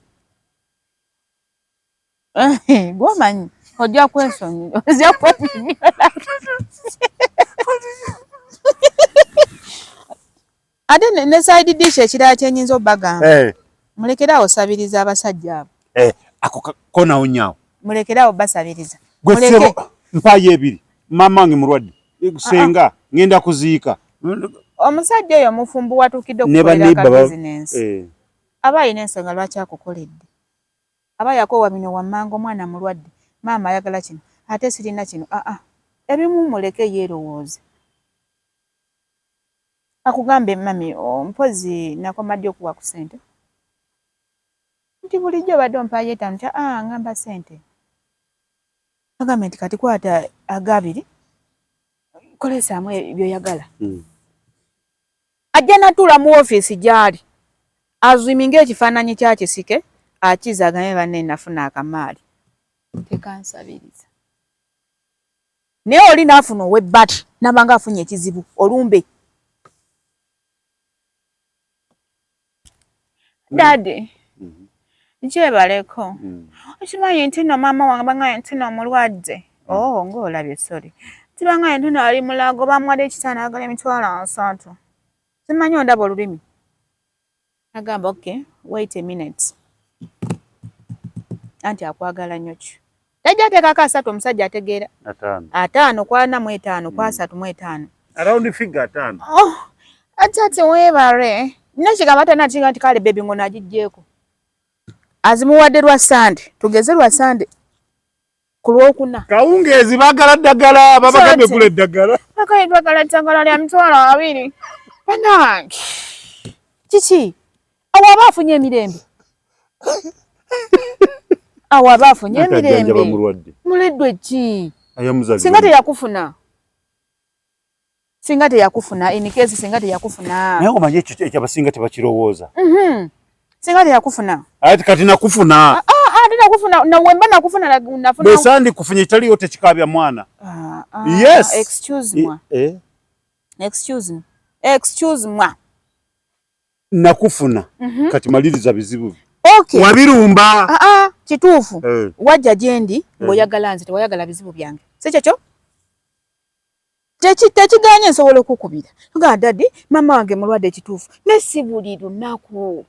gwomanyi ojja kwesonyiwa ate ne side dish ekirala kyenyinza obbagamba mulekerawo sabiriza abasajja abo ako konawo nyaawo mulekerawo basabiriza gwesebo mpayo ebiri mama wange mulwadde senga ngenda kuziika omusajja oyo mufumbu watukidde okukolera ka bizinensi aba ayina ensonga lwaki akukoledde aba yakoowa bino wammanga omwana mulwadde maama ayagala kino ate sirina kino ebimu muleke yeerowooze akugambe mami mpozi nakomadde okuwa ku ssente nti bulijjo badde ompayo etaano nti ngamba ssente agambe nti kati kwata agabiri kolesaamu byoyagala ajja natuula mu ofiisi gy'ali azuminga ekifaananyi kya kisike akizaaganye banne nafuna akamaali tekansabiriza naye oli naafuna ow'ebbati nabanga afunye ekizibu olumbe dadi nkyebaleko okimanyi nti no maama wange bangaye nti no omulwadde ng'olabye sori tibangaye nti no ali mulago bamuwadde ekitaano agala emitwalo 3 simanyi ondaba olulimi agamba okay wait a minute anti akwagala nnyo kyo tajja ateekako 3 omusajja ategeera 5 kwana mu 5 kwa 3 mu 5 around figure 5 ati weebale nakigamba tanakiga nti kale bebi ngono agijjeeko azimuwadde lwa sande tugeze lwa sande ku lwokuna kawungeezi baagala ddagala babagambye gula eddagala bakayitwagala eddagala lya mitwalo 2 banange kiki awo aba afunye emirembe muleddwe ki singa teyakufuna inikezi singa teyakufuna naye omanyi ekyo ekyabasinga tebakirowooza singa teyakufuna ati kati nakufuna ate nakufuna nawemba nakufuna nafuna besandi kufunya kitaliyo tekikabya mwana yes excuse me nakufuna kati maliriza bizibu okay wabirumba kituufu wajja gyendi ng'oyagala nze tewayagala bizibu byange si kyekyo tekiganye nsobola okukubira tugaa dadi maama wange mulwadde ekituufu ne si buli lunaku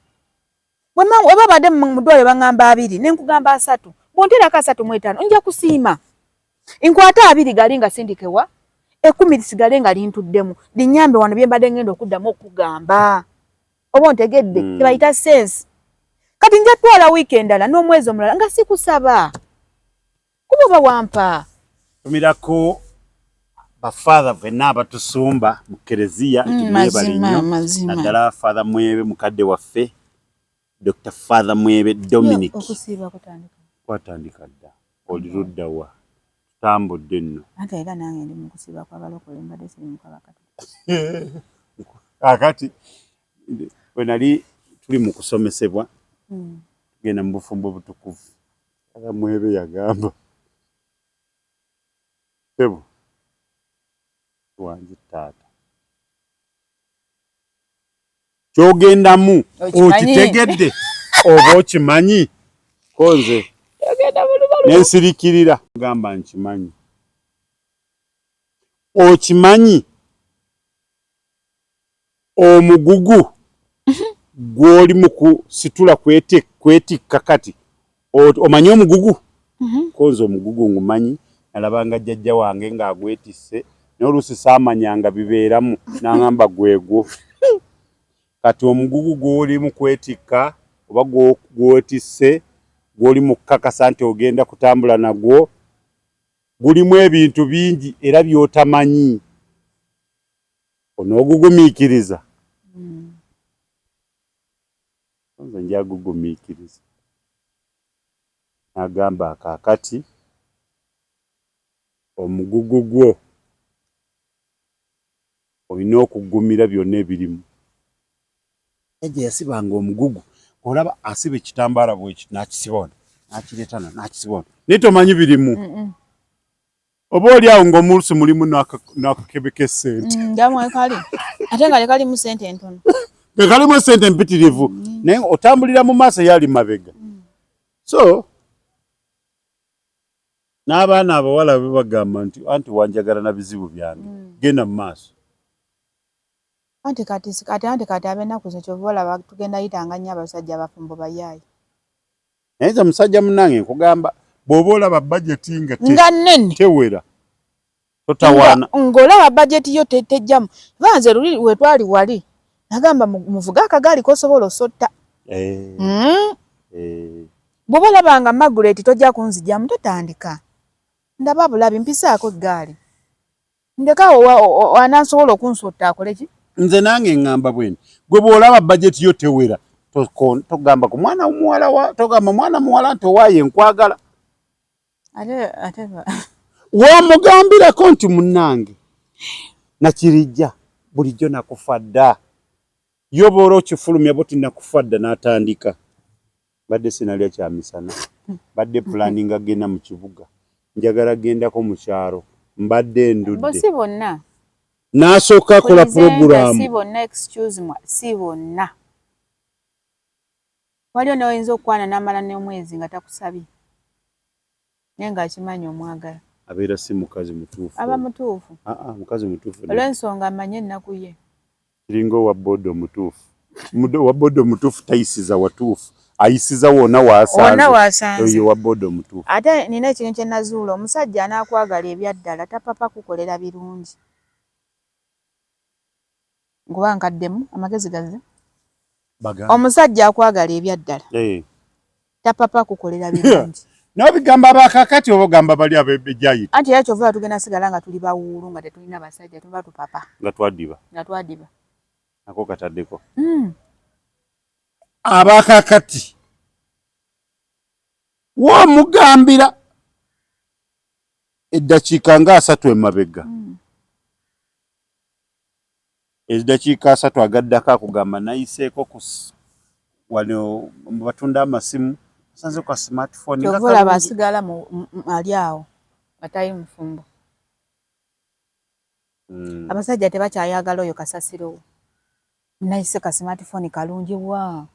bwe babadde mu ddwaliro baŋŋamba 2 ne nkugamba 3 bw'onterako 3 mu 5 nja kusiima nkwata 2 gali nga sindikewa 10 lisigale nga lintuddemu linyambe wano bye mbadde ngenda okuddamu okugamba oba ontegedde tebayita sense kati nja twala weekend ala n'omwezi omulala nga sikusaba kuba oba wampa tumirako bafather fenna abatusumba mu kereziya ekimwebale nnyo naddala father Mwebe mukadde waffe Dr. Father Mwebe Dominic okusiiba kwatandika dda oli ludda wa tutambudde nno ate era nange ndi mu kusiiba kw'abalokole mbadde siri mu kabakati kakati bwe nali tuli mu kusomesebwa tugenda mu bufumbo obutukuvu Father Mwebe yagamba ebo wange taata kyogendamu okitegedde oba okimanyi konze nensirikirira gamba nkimanyi okimanyi omugugu gw'oli mu kusitula kwetikka kati omanyi omugugu konze omugugu ngumanyi nalabanga jjajja wange ng'agwetisse n'oluusi saamanyanga bibeeramu n'angamba gwegwo kati omugugu gw'oli mu kwetikka oba gw'otisse gw'oli mu kukakasa nti ogenda kutambula nagwo gulimu ebintu bingi era by'otamanyi onoogugumiikiriza nze njagugumiikiriza n'agamba akaakati omugugu gwo olina okugumira byonna ebirimu ejja yasibanga omugugu olaba asiba ekitambaala bweki n'akisibona n'akireetana n'akisibona naye tomanyi birimu oba oli awo ng'omulusi mulimu n'akakebeke ssente ndamwe kali ate nga kalimu ssente entono kalimu ssente mpitirivu naye otambulira mu maaso yali mabega so n'abaana abawala bagamba nti anti wanjagala na bizibu byange genda mu maaso anti kati ab'ennaku zino kyova tugenda yitanga nnyo abasajja abafumbo bayaayi naye nze musajja munnange nkugamba bw'oba olaba bajeti nga nnene tewera totawaana ng'olaba bajeti yo tejjamu banze luli we twali wali nagamba muvuga akagaali kosobola osotta bw'oba olabanga Margaret tojja kunzijjamu totandika ndaba bulabi mpisaako eggaali ndekaawo anansobola okunsotta akole ki nze nange ngamba bweni gwe bw'olaba bajeti yo tewera togamba ku mwana muwala togamba mwana muwala nti owaaye nkwagala ate wamugambirako nti munnange nakirijja bulijjo nakufa dda yo bw'ola okifulumya boti nakufa dda n'atandika badde sinalya kyamisana badde planning agenda mu kibuga njagala gendako mu kyaro mbadde ndudde si bonna n'asooka akola puroguramu si bonna excuse me si bonna waliwo n'oyinza okukwana n'amala n'omwezi nga takusabye naye ng'akimanyi omwagala abeera si mukazi mutuufu aba mutuufu mukazi mutuufu olw'ensonga amanye ennaku ye kiringa owa bodo mutuufu wa bodo mutuufu tayisiza watuufu ayisiza wonna waasanze oyo wa bodo mutuufu ate nina ekintu kye nazuula omusajja anaakwagala ebyaddala tapapa kukolera birungi nguba nkaddemu amagezi gazze omusajja akwagala ebyaddala tapapa kukolera birungi n'obigamba abakakati oba ogamba bali abejjayita anti era kyova tugenda sigala nga tuli bawuulu nga tetulina basajja tuba tupapa nga twadiba ako kataddeko abakakati wamugambira eddakiika nga 3 emabega eddakiika 3 agaddako akugamba nayiseeko wano batunda amasimu sanze kwa smartphone kyovula basigala ali awo batayi mufumbo abasajja tebakyayagala oyo kasasiro nayise ka smartphone kalungi bwa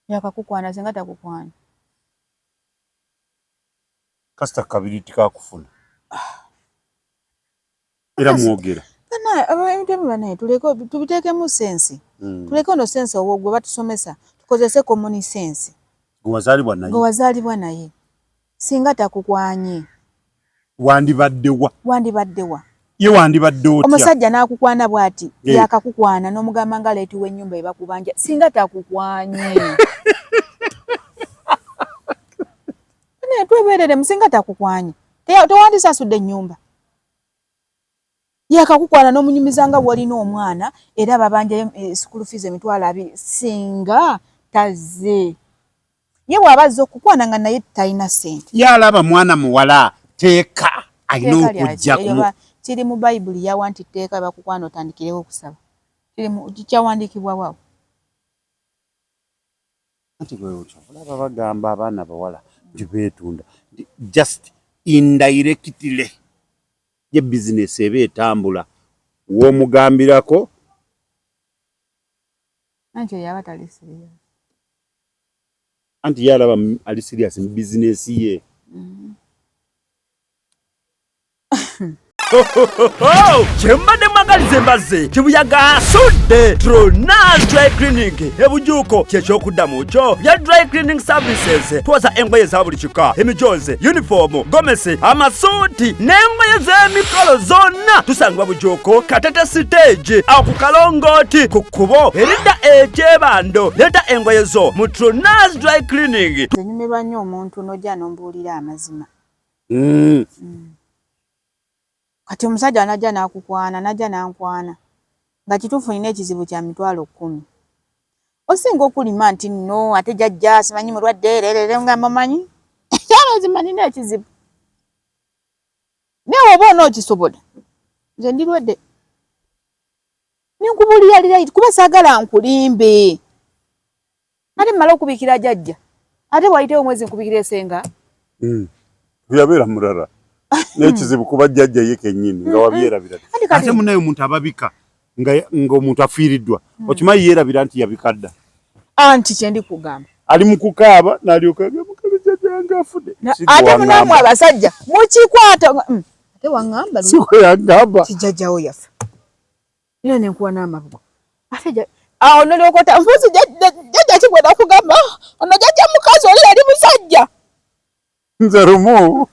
yakakukwana singa takukwana kasita kabiri tikakufuna era mwogera ebintu tubiteekemu sensi tuleke ono sensi obwogwe batusomesa tukozese common sense wazaalibwa naye singa takukwanye wandibadde wa ye wandibadde otya omusajja n'akukwana bw'ati yakakukwana n'omugamba nga leeti w'ennyumba ebakubanja singa takukwanye tweberere musinga takukwanye tewandisasudde ennyumba yakakukwana n'omunyumizanga bw'olina omwana era babanjayo school fees emitwalo 2 singa tazze ye bw'abazza okukwana nga naye talina ssente yalaba mwana muwala teeka alina okujja kiri mu bayibuli yawa nti tteeka bakukwana otandikirewo okusaba kyawandiikibwa waawo anti olaba bagamba abaana bawala nti beetunda just indirectly ye bizinesi eba etambula w'omugambirako anti yaba tali serious anti yalaba ali serious mu bizinesi ye kyembadde mwagaliza embazze kibuyaga asudde Tronas Dry Cleaning ebujuuko kyekyokuddamu kyo bya dry cleaning services twoza engoye za buli kika emijoze uniform gomesi amasuuti n'engoye z'emikolo zonna tusangibwa bujuuko Katete stage awo ku Kalongooti ku kkubo eridda ekyebando leeta engoye zo mu Tronas Dry Cleaning. Nyumirwa nnyo omuntu n'ojja n'ombuulira amazima kati omusajja anajja n'akukwana najja n'ankwana nga kituufu nina ekizibu kya mitwalo 10 osinga okulima nti nno ate jjajja simanyi mulwadde leerere nga mumanyi amazima nina ekizibu naye oba onookisobola nze ndirwadde ninkubuulira kuba saagala nkulimbe ate mmala okubikira jjajja ate bwayitewo omwezi nkubikira esenga yabeera mulala N'ekizibu kuba jjajja ye kennyini nga wabyerabira. Ate munayo omuntu ababika ng'omuntu afiiriddwa. Okimanyi yeerabira nti yabikadda. Anti kye ndi kugamba. Ali mu kukaaba n'alyoka agamba jjajja yange afudde. Ate munaamwe abasajja mukikwata. Ate waŋŋamba si kwe yangamba. Kijjajjawo yafa. Era ne nkuwa n'amabugo. Ate awo n'olwokota mbuzi jjajja kigwera okugamba ono jjajja mukazi oli yali musajja. Nze lumu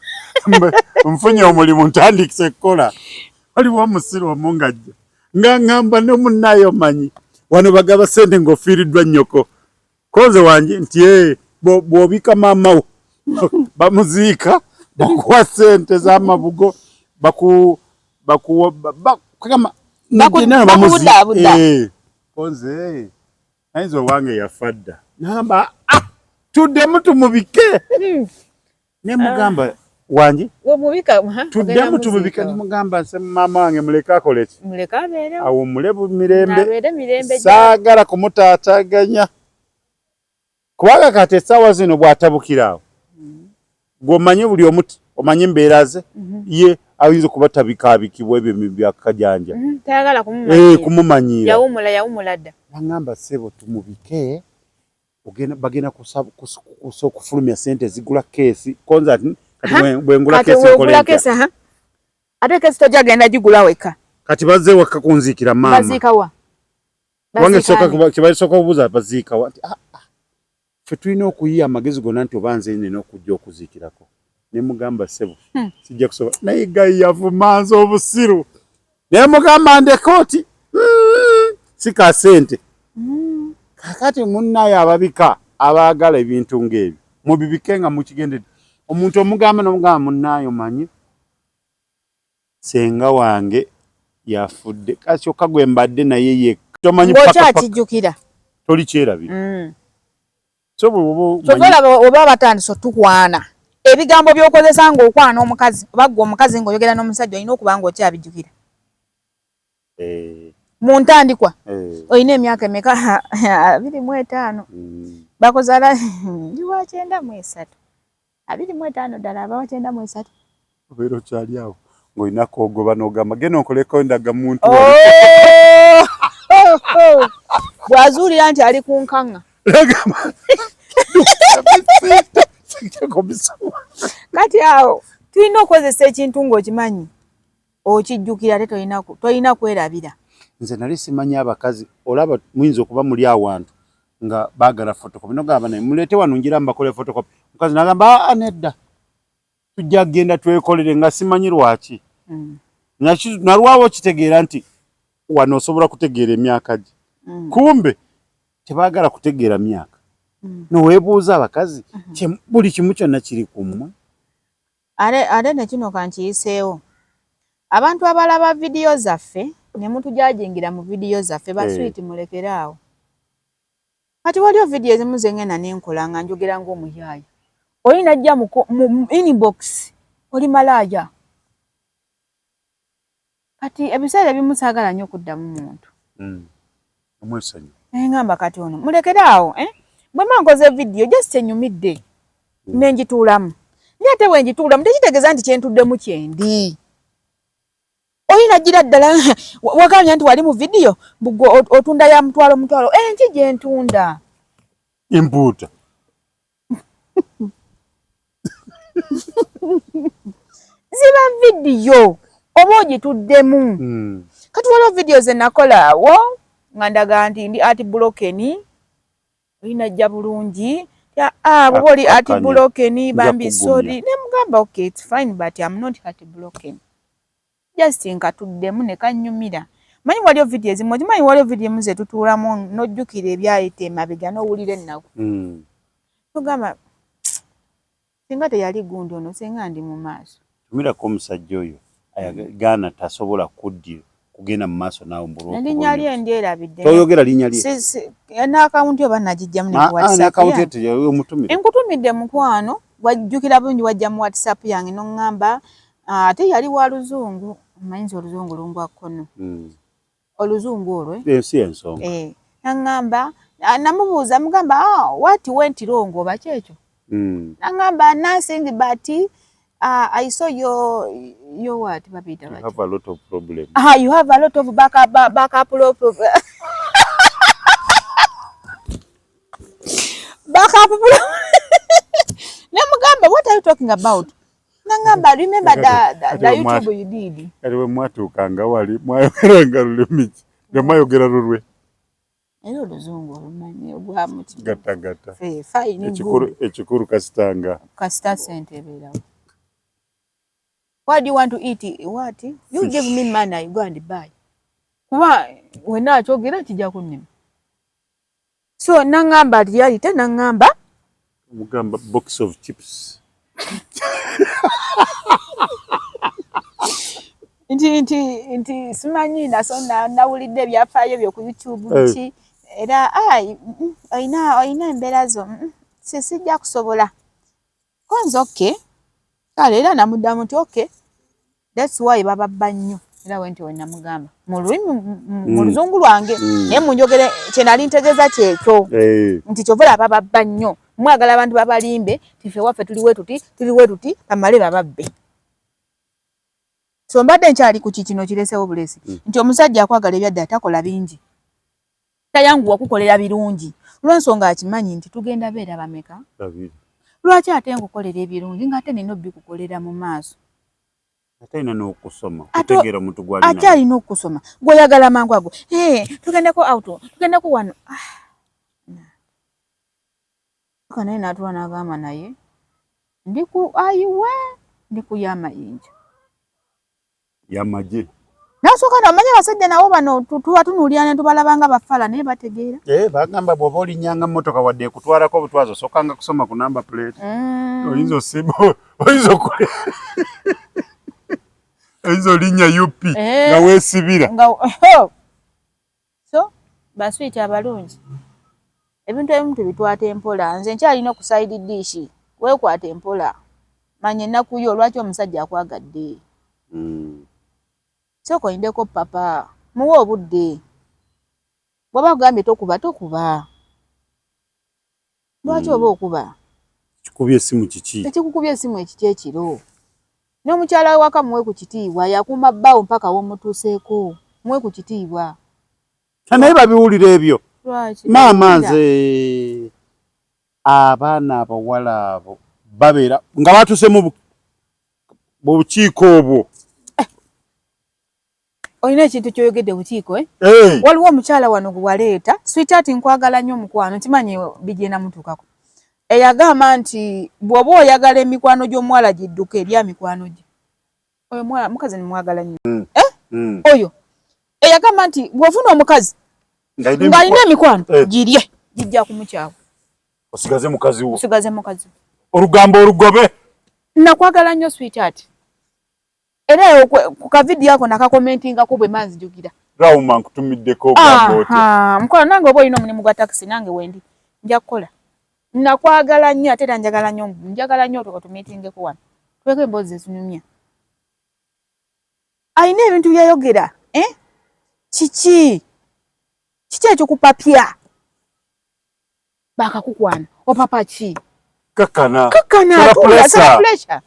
nfunye omulimu ntandikise kukola. Waliwo omusiru omu ng'ajja nga ŋŋamba ne munnayo manyi wano bagaba ssente ng'ofiiriddwa nnyoko. Konze wange nti bw'obika maama wo bamuziika bakuwa ssente z'amabugo bakudaabuda. Konze ayinza owange yafa dda n'agamba tuddemu tumubike. Ne mugamba wange tuddemu tumubike. Ne mugamba nse maama wange muleke akole ki? Awo mulebu mirembe saagala kumutaataganya. Kubanga kati essaawa zino bw'atabukira awo gw'omanyi buli omuti omanyi embeera ze ye ayinza okuba tabikaabikibwa ebyo byakajanja kumumanyiira. Yawumula dda. Bagamba ssebo tumubike bagenda okufulumya ssente zigula keesi. Konza kati bwengula keesi nkola ntya? Ate keesi tojagenda gigula weka. Kati bazze waka kunziikira maama. Baziika wa? Wange kibalisooka obuuza baziika wa? Ffe tulina okuyiya amagezi gonna nti oba nze nina okujja okuziikirako. Ne mugamba ssebo sijja kusobola. Naye gayi yavuma nze obusiru. Ne mugamba ndekooti si ka ssente. Kakati munnayo ababika abaagala ebintu ng'ebyo mubibike nga mukigendedde. Omuntu omugamba n'omugamba munnayo manyi senga wange yafudde kyokka gwe mbadde naye ye tomanyi ng'okyakijjukira toli kyerabira. Oba batandise tukwana ebigambo by'okozesa ng'okwana omukazi oba gwe omukazi ng'oyogera n'omusajja olina okuba ng'okyabijjukira. Mu ntandikwa olina emyaka emeka? 25. Bakuzaala ndi wa 93. 25 ddala aba wa 93. Obeera okyali awo ng'olina koogoba n'ogamba genda onkoleko endaga muntu. Bw'azuulira nti ali ku nkaŋŋa. Kati awo tulina okukozesa ekintu ng'okimanyi okijjukira ate tolina kwerabira. Nze nali simanyi abakazi olaba muyinza okuba muli awantu nga baagala fotokopi nogamba naye muleete wano ngira mbakole fotokopi. Mukazi n'agamba nedda tujja kgenda twekolere nga simanyi lwaki. Nalwawo kitegeera nti wano osobola kutegeera emyaka gye. Kumbe tebaagala kutegeera myaka. Noweebuuza abakazi buli kimu kyonna kiri ku mmwe. Ate ne kino kankiyiseewo. Abantu abalaba vidiyo zaffe ne mutujajingira mu vidiyo zaffe baswiti mulekeraawo. Kati waliwo vidiyo ezimu ze ngenda n'enkola nga njogera ng'omuyaaya. Oli najja mu inbox oli malaaya. Kati ebiseera ebimu saagala nnyo okuddamu muntu. Omwesanyu. Ngamba kati ono mulekeraawo bwe mankoze vidiyo just enyumidde n'engituulamu. Naye ate bwe ngituulamu tekitegeeza nti kyentuddemu kyendi. Oyina gira ddala wagambye nti wali mu vidiyo otunda ya mutwalo enki gye ntunda. Empuuta. Ziba vidiyo oba ogituddemu. Kati waliwo vidiyo ze nakolaawo nga ndaga nti ndi ati bulokeni oyina jja bulungi bwoba oli ati bulokeni bambi sorry. Ne mugamba okay it's fine but I'm not ati bulokeni. Just nkatuddemu ne kannyumira. Manyi waliwo vidiyo ezimu okimanyi waliwo vidiyo emu ze tutuulamu n'ojjukira ebyayita emabega n'owulira ennaku. Tugamba singa teyali gundi ono singa ndi mu maaso. Tumirako omusajja oyo ayagaana tasobola kugenda mu maaso naawe mbulwa. Linnya lye ndyerabidde. Toyogera linnya lye. N'akawunti oba nagijjamu ne ku WhatsApp. N'akawunti eyo omutumire. Enkutumidde mukwano wajjukira bulungi wajja mu WhatsApp yange n'oŋŋamba ate yali wa luzungu. Mmanyiza oluzungu lungwa kkono. Oluzungu olwo. Ensi ensonga. N'aŋŋamba namubuuza mugamba what went wrong oba kyekyo. N'aŋŋamba nothing but I saw your what, Babita? You have a lot of problems. You have a lot of backup backup. Namugamba, what are you talking about? Nangamba, remember the YouTube you did. Kaliwe mwatukanga wali mwayogeranga lulimi. Mwayogera lulwe. Ero luzungu olumanyi ogwa muti. Gata. Fine. Ekikuru kasitanga. Kasita sente berawo. What do you want to eat? What? You give me money, I go and buy. Kuba wena achogera kijja kunnima. So nangamba reality nangamba mugamba box of chips. Inti simanyi naso nawulidde byafaayo byo ku YouTube ki era oyina embeera zo sijja kusobola kwanza okay kale era namuddamu nti okay that's why bababba nnyo era wenti we namugamba mu lulimi mu luzungu lwange naye munjogere kye nali ntegeeza kyekyo nti kyovula bababba nnyo mwagala abantu babalimbe tife waffe tuliwe tuti bamale bababbe. So mbadde nkyali ku kino kiresewo bulesi nti omusajja akwagala ebyadde atakola bingi tayanguwa kukolera birungi lwensonga akimanyi nti tugenda beera bameka lwaki ate nkukolera ebirungi ng'ate nina obikukolera mu maaso ate alina n'okusoma kutegeera omuntu gw'alina ate alina okusoma gw'oyagala mangu ago tugendeko auto tugendeko wano kanaye n'atuwa n'agamba naye ndi ku y'amayinja yamaje nasooka n'omanya abasajja nabo bano tuba tunuulira ne tubalabanga bafala naye bategeera bagamba bw'oba olinyanga mmotoka wadde ekutwalako obutwazo sookanga kusoma ku namba plate oyinza osiba oyinza olinnya UP nga weesibira so baswiti abalungi ebintu ebimu tubitwata empola nze nkyalina okusaidi dishi weekwata empola manya ennaku yo lwaki omusajja akwagadde sooka oyindeko papa muwe obudde bw'oba kugambye tokuba lwaki oba okuba kikubye essimu kiki ekikukubye essimu ekiki ekiro n'omukyala we waka muwe ku kitiibwa yakuuma bbaawo mpaka womutuuseeko muwe ku kitiibwa naye babiwulira ebyo lwaki maama nze abaana abawala abo babeera nga batuuse mu bukiiko obwo olina ekintu kyoyogedde bukiiko waliwo omukyala wano gwe waleeta sweetheart nkwagala nnyo omukwano kimanyi bigenda mutuukako eyagamba nti bw'oba oyagala emikwano gy'omuwala gidduka erya mikwano gye oyo mukazi nimwagala nnyo oyo eyagamba nti bw'ofuna omukazi ng'alina emikwano girye gijja kumukyawa osigaze mukazi wo olugambo olugobe nakwagala nnyo sweetheart era ku kavidiyo ako nakakomentingako bwe manzijugira rawuma nkutumiddeko ogamba otya mukola nange oba olina omulimu gwa takisi nange wendi nja kukola nakwagala nnyo ate era njagala nnyo otumitingeko wano tweko emboozi ezinyumya alina ebintu byayogera kiki ekikupapya bakakukwana opapa ki kakana pressure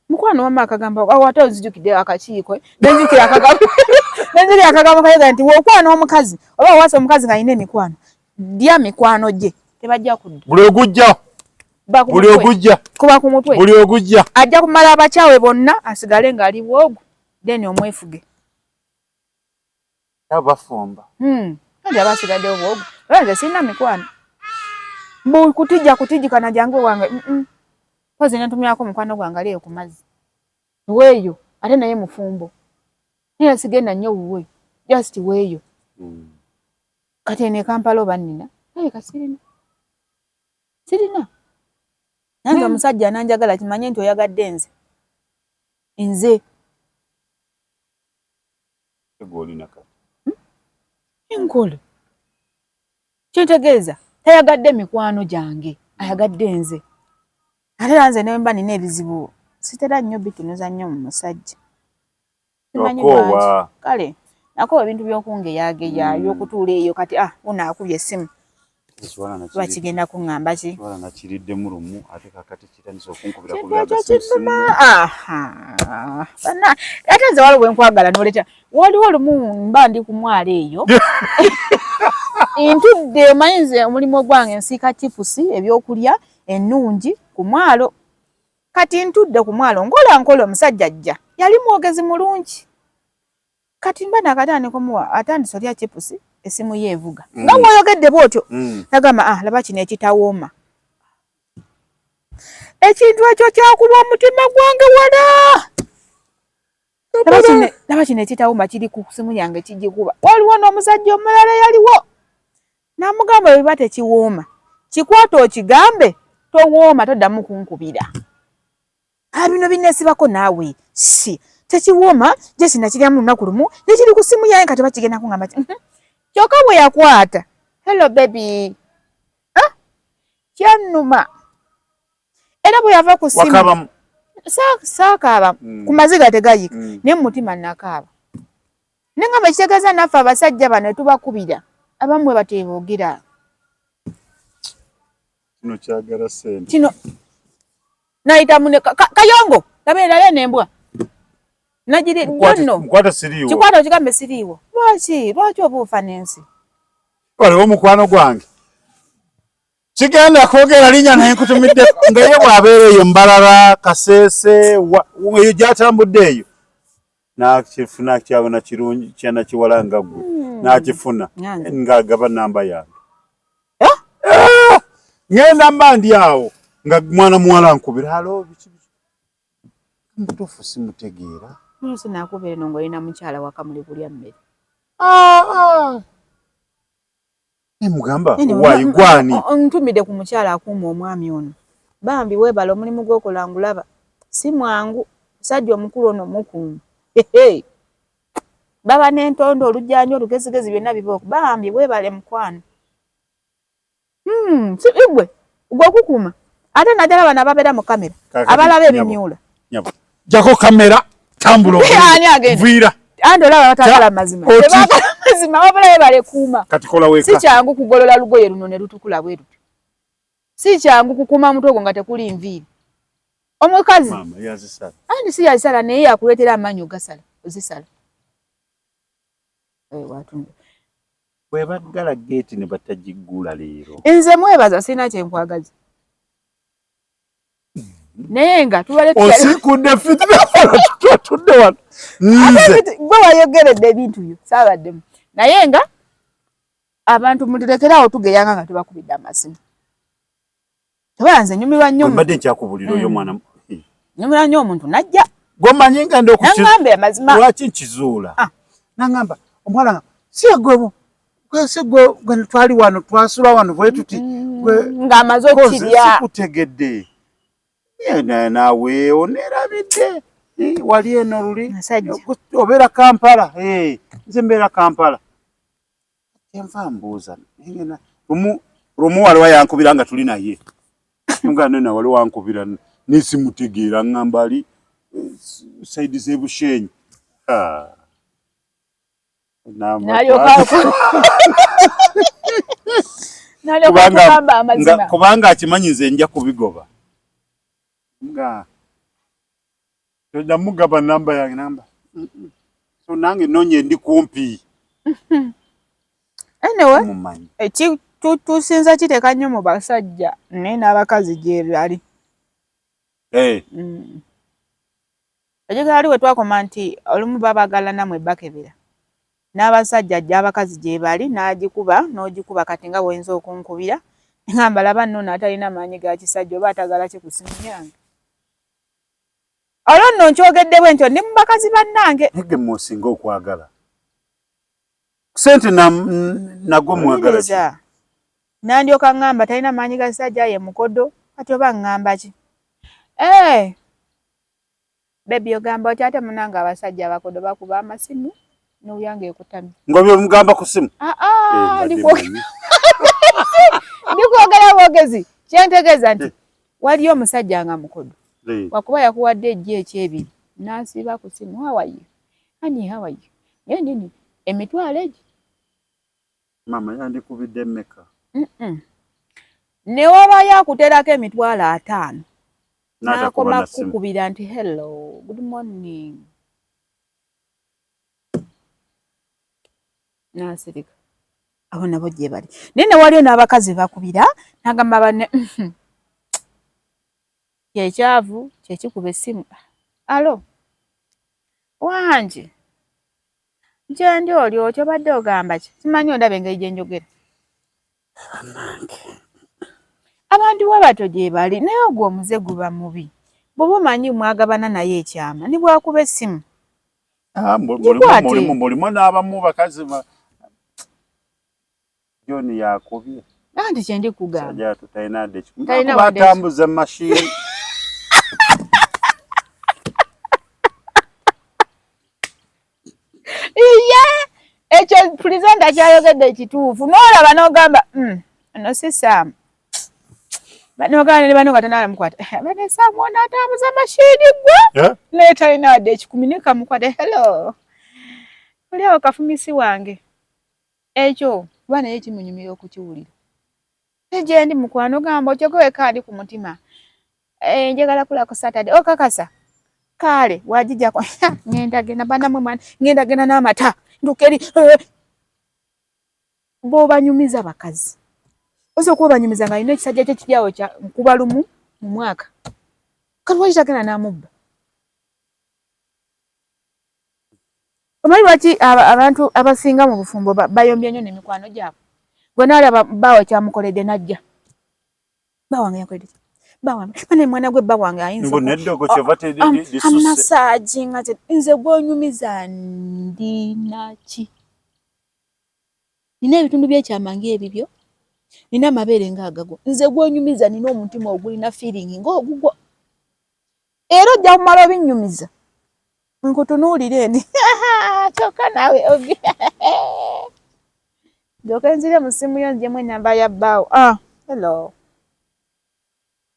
mukwano wama akagamba ate ozijukidde akakiiko nenzikira akagamba kayoga nti wokwana omukazi oba wasa omukazi ng'alina emikwano dya mikwano gye tebajja kudda buli ogujja kuba ku mutwe buli ogujja ajja kumala abakyawe bonna asigale ng'ali bwogu then omwefuge abafumba andi abasigaddewo bwogu nze sirina mikwano kutijikana jangu wange pozi nentumyako mukwano gwange aliyo ku mazzi weeyo ate naye mufumbo naye sigenda nnyo wuwe just weeyo kati ene Kampala oba nnina naye kasirina nange omusajja nanjagala kimanye nti oyagadde nze enkole kyentegeeza tayagadde mikwano gyange ayagadde nze ate era nze nemba nina ebizibu sitera nnyo bitunuza nnyo mu musajja simanyi lwaki kale nakuba ebintu by'okungeyageya by'okutuula eyo kati unaakubye essimu Bakigenda kuŋŋamba ki? Wala nakiridde mu lumu ate kakati kitandise okunkubira ku Ekyo kinuma. Aha. Bana ate nze waliwo bwe nkwagala n'oleta. Waliwo lumu mba ndi ku mwalo eyo. Ntudde omanyi omulimu gwange nsiika chipusi ebyokulya ennungi ku mwalo. Kati ntudde ku mwalo nkola omusajja ajja. Yali mwogezi mulungi. Kati mba nakatandika omuwa atandise olya chipusi esimu ye evuga. Nga bw'oyogedde bw'otyo. Nagamba laba kino ekitawooma. Ekintu ekyo kyakuba omutima gwange wala. Laba kino ekitawooma kiri ku simu yange kijikuba. Waliwo n'omusajja omulala yaliwo. Namugamba bwe biba tekiwooma. Kikwata okigambe towooma toddamu kunkubira. Bino binneesibako naawe. Si. Tekiwooma je sinakiryamu lunaku lumu nekiri ku simu yange kati bakigenda kuŋŋamba kyokka bwe yakwata. Hello baby. Kyannuma. Era bwe yava ku simu. Saakaaba. Ku maziga tegayika. Ne mu mutima nakaaba. Nengamba ekitegeeza naffe abasajja bano tubakubira. Abamwe bateeboogera. Kino kyagala sente. Kino. Nayita mune Kayongo. Labeera n'embwa. Najiri nno. Mkwata siriiwo. Kikwata okigambe siriiwo. Lwaki obuufa n'ensi? Waliwo mukwano gwange. Kigenda kwogera linnya naye nkutumidde nga ye bw'abeera eyo Mbalala, Kasese, eyo gy'atambudde eyo. Nakifuna kyabona kirungi kyana kiwala nga ggwe. Nakifuna ng'agaba namba yange. Ngenda mba ndi awo nga mwana muwala nkubira halo biki. Mutuufu simutegeera. Sinakubere nongo olina mukyala waka muli kulya mmere. Mugamba wayigwani. Ntumide ku mukyala akuuma omwami ono. Bambi weebala omulimu gw'okola ngulaba. Si mwangu musajja omukulu ono mukuumu. Baba n'entondo olujjanjo olugezigezi byonna bibooko. Bambi weebale mukwano. Si igwe gw'okukuuma. Ate naddala bano ababeera mu kamera. Abalaba ebimyula. Jako kamera tambula vira. Ando laba batagala mazima. Tebagala mazima wabula yebale kuuma. Kati kola weka. Si kyangu kugolola lugoye luno ne lutukula bwe lutu. Si kyangu kukuma mutwe nga tekuli nviiri. Omukazi. Mama yazisala. Andi si yazisala naye yakuleetera amanyi ogasala. Ozisala. Watunde. Bwe baggala gate ne batagiggula leero. Nze mwebaza sina kye nkwagaza. Naye nga tubaleke osikudde fitina tudde wano. Gwe wayogeredde ebintu byo saabaddemu. Naye nga abantu mutulekeraawo tugeyanga nga tubakubidde amasimu. Tebanze nyumirwa nnyo. Mbadde nkyakubulira oyo mwana. Nyumirwa nnyo omuntu najja. Gomanyi nga nd'okukizuula. Nangamba amazima. Lwaki nkizuula? Nangamba omwana si gwe kwese gwe twali wano twasula wano bwe tuti ng'amaze okukirya. Sikutegedde. Naawe oneerabidde. Wali eno luli. Obeera Kampala. Nze mbeera Kampala. Enva mbuuza. Lumu waliwo yankubira nga tuli naye. Nga nena waliwo wankubira nesimutegeera ngamba ali saidi z'ebushenyi. Kubanga akimanyi nze nja kubigoba. Nga namugaba namba yange namba. So nange nonye ndi kumpi. Anyway, tusinza kiteeka nnyo mu basajja naye n'abakazi gye bali. Ekigaali we twakoma nti olumu babagala namwe bakebera. N'abasajja ajja abakazi gye bali n'agikuba n'ogikuba kati nga bw'oyinza okunkubira. Ngamba laba nno atalina maanyi ga kisajja oba atagala ki ku simu yange. Olwo nno nkyogedde bwe ntyo ndi mu bakazi bannange. Ege mwosinga okwagala. Sente nago mwagala ki? Nandyoka ngamba talina maanyi ga kisajja ye mukodo kati oba ngamba ki? Baby ogamba oti ate munanga abasajja abakodo bakuba amasimu n'oyange ekutamye. Ngobyo mugamba ku simu? Ndikwogera bwogezi kyentegeeza nti waliyo omusajja nga mukodo. Wakuba yakuwadde ejji ekyebiri n'asiiba ku simu. How are you? Honey, how are you? Nini emitwalo egi? Mama yandikubidde mmeka? Ne wabayo akuterako emitwalo 5 n'akoma kukubira nti hello good morning nasirika aho nabo gye bali naye ne waliyo n'abakazi bakubira nagamba banne kyekyavu kyekikuba essimu alo wanje njendi oli otyo badde ogamba ki simanyi ondaba engeri gye njogera abantu wabato gye bali naye ogwo omuze guba mubi bw'oba omanyi mwagabana naye ekyama ni bwakuba essimu mulimu n'abamu bakazi Joni yakubye anti kyendi kugamba sajja tutalina de batambuza mashini ekyo presenter kyayogedde ekituufu n'olaba n'ogamba no sisaamu n'ogamba ne bano nga tonalamukwata bane saamu ono atambuza mashini gwe naye talina wadde ekikumi ne kamukwata hello oli awo kafumisi wange ekyo kuba naye kimunyumira okukiwulira gye ndi mukwano gamba okyogewe kaali ku mutima njagala kulako Saturday okakasa kale wagijjako ngenda genda banamwe mwana ngenda genda n'amata ndukeri bw'obanyumiza bakazi oso kuba banyumiza nga alina ekisajja kye kiryawo kya nkuba lumu mu mwaka kati lwaki tagenda n'amubba omanyi lwaki abantu abasinga mu bufumbo bayombye nnyo n'emikwano gyabwe gwe naalaba baawe kyamukoledde najja bawange yakoledde bane mwana gwe bawange ayinza amasaagi nga nze gwonyumiza ndinaki nina ebitundu by'ekyama ng'ebibyo nina amabeere ng'agago nze gwonyumiza nina omutima ogulina feeling ng'ogugwo era ojja kumala obinnyumiza nkutunuulire eni kyokka naawe gyoka enzire mu ssimu yo ngyemu enamba ya bbaawo hello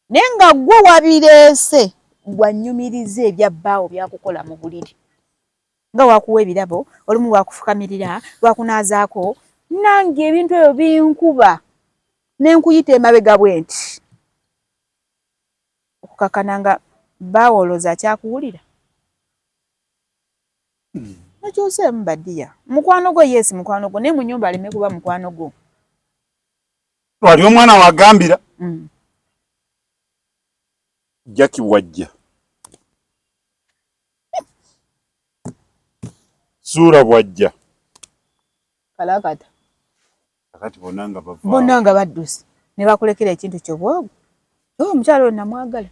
naye nga gwe wabireese gwannyumiriza ebya bbaawo byakukola mu buliri nga wakuwa ebirabo olumu lwakufukamirira lwakunaazaako nange ebintu ebyo binkuba nenkuyita emabega bwe nti okukakana nga bbaawo olowooza akyakuwulira nakyuseemu baddiya mukwano gwo yesi mukwano gwo naye mu nnyumba aleme kuba mukwano gwo wali omwana wagambira Jackie wajja sura bwajja kalakata akati bonanga badduse ne bakulekera ekintu kyo bwogwo omukyalo oyo namwagala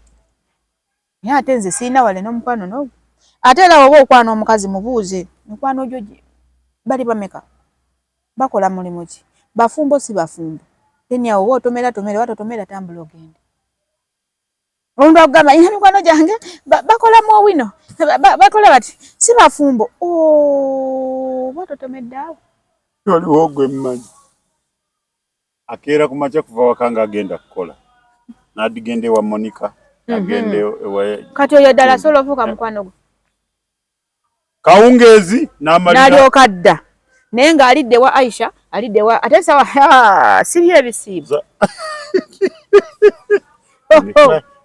naye ate nze siina wale n'omukwano n'ogwo ate era oba okwana omukazi mubuuze mukwano gyo bali bameka bakola mulimu ki bafumbo si bafumbo teni awo otomera watotomera tambula ogende omuntu akugamba ina mikwano gyange bakola mu owino bakola bati si bafumbo watotomedde awo waliwo ogwe mmanyi akeera ku makya kuva wakanga agenda kukola n'adigende wa Monica agende kati oyo ddala asobola ovuuka mukwano gwe kawungeezi n'alyoka dda naye ng'alidde wa Aisha alidde wa ate sawa siri ebisiibo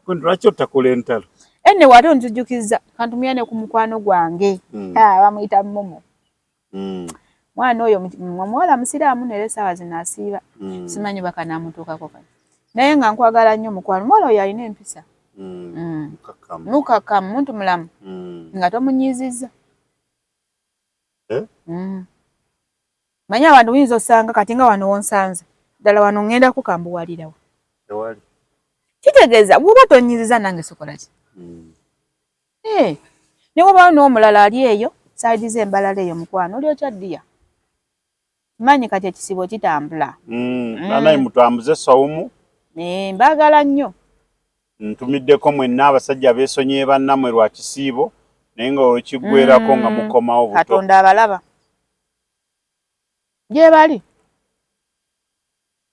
lwaki otakola entalo enne wate onzijjukiza kantumyane ku mukwano gwange bamuyita Momo mwana oyo muwala musiraamu naye essaawa zino asiiba simanyi bakanamutuukako kati naye nga nkwagala nnyo mukwano muwala oyo alina empisa mukakamu muntu mulamu nga tomunyiizizza manyi abantu buyinza osanga kati nga wano wonsanze ddala wano ngenda kukambuwalirawo kitegeeza bw'oba tonnyiziza nange sokola ki ne bw'obawo n'omulala ali eyo saidi z'embalala eyo mukwano oli okyaddiya manyi kati ekisibo kitambula anayi mutambuze Saumu mbaagala nnyo ntumiddeko mwenna abasajja beesonyiye bannamwe lwa kisiibo naye nga wekiggwerako nga mukomawo buto Katonda abalaba gye bali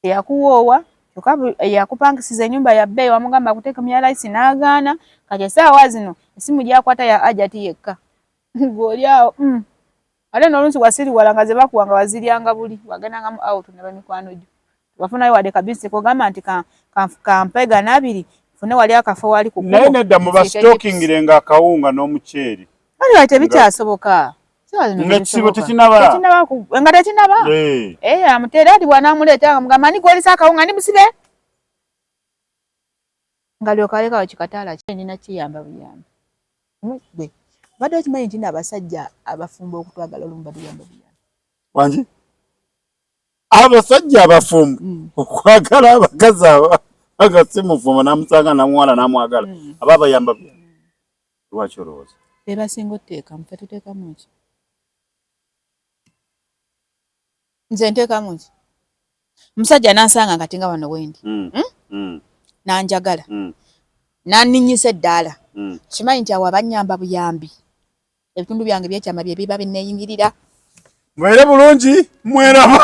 teyakuwoowa kyokka yakupangisiza ennyumba ya bbeeyi wamugamba akuteeka mu ya layisi n'agaana kati essaawa zino essimu gyakwata ya Ajati yekka gw'oli awo ate n'oluusi wasiriwala nga ze bakuwa nga waziryanga buli wagendanga mu out ne bamikwano gyo wafunayo wadde kabisi kugamba nti kampega nabiri fune wali akafo wali ku naye nedda mu bastockingirenga akawunga n'omuceeri ali tebikyasoboka ng'ekibo tekinaba nga tekinaba amuteera ati bw'anaamuleeta akamugamba ni gwolisa akawunga ni musibe nga lyokalekawo kikataala nina kiyamba buyamba gwe badde okimanyi nti abasajja abafumba okutwagala olumu baduyamba buyamba wangi abasajja abafumba okwagala abakazi agasi mufumba namusanga namuwala namwagala aba abayamba buyamba lwaki olowooza bebasinga oteekamu fe tuteekamu ki nze nteekamu ki omusajja nansanga nga tinga wano wendi nanjagala naninyisa eddaala kimanyi nti awo abanyamba buyambi ebitundu byange byekyama bye biba binneeyingirira mwere bulungi mweraba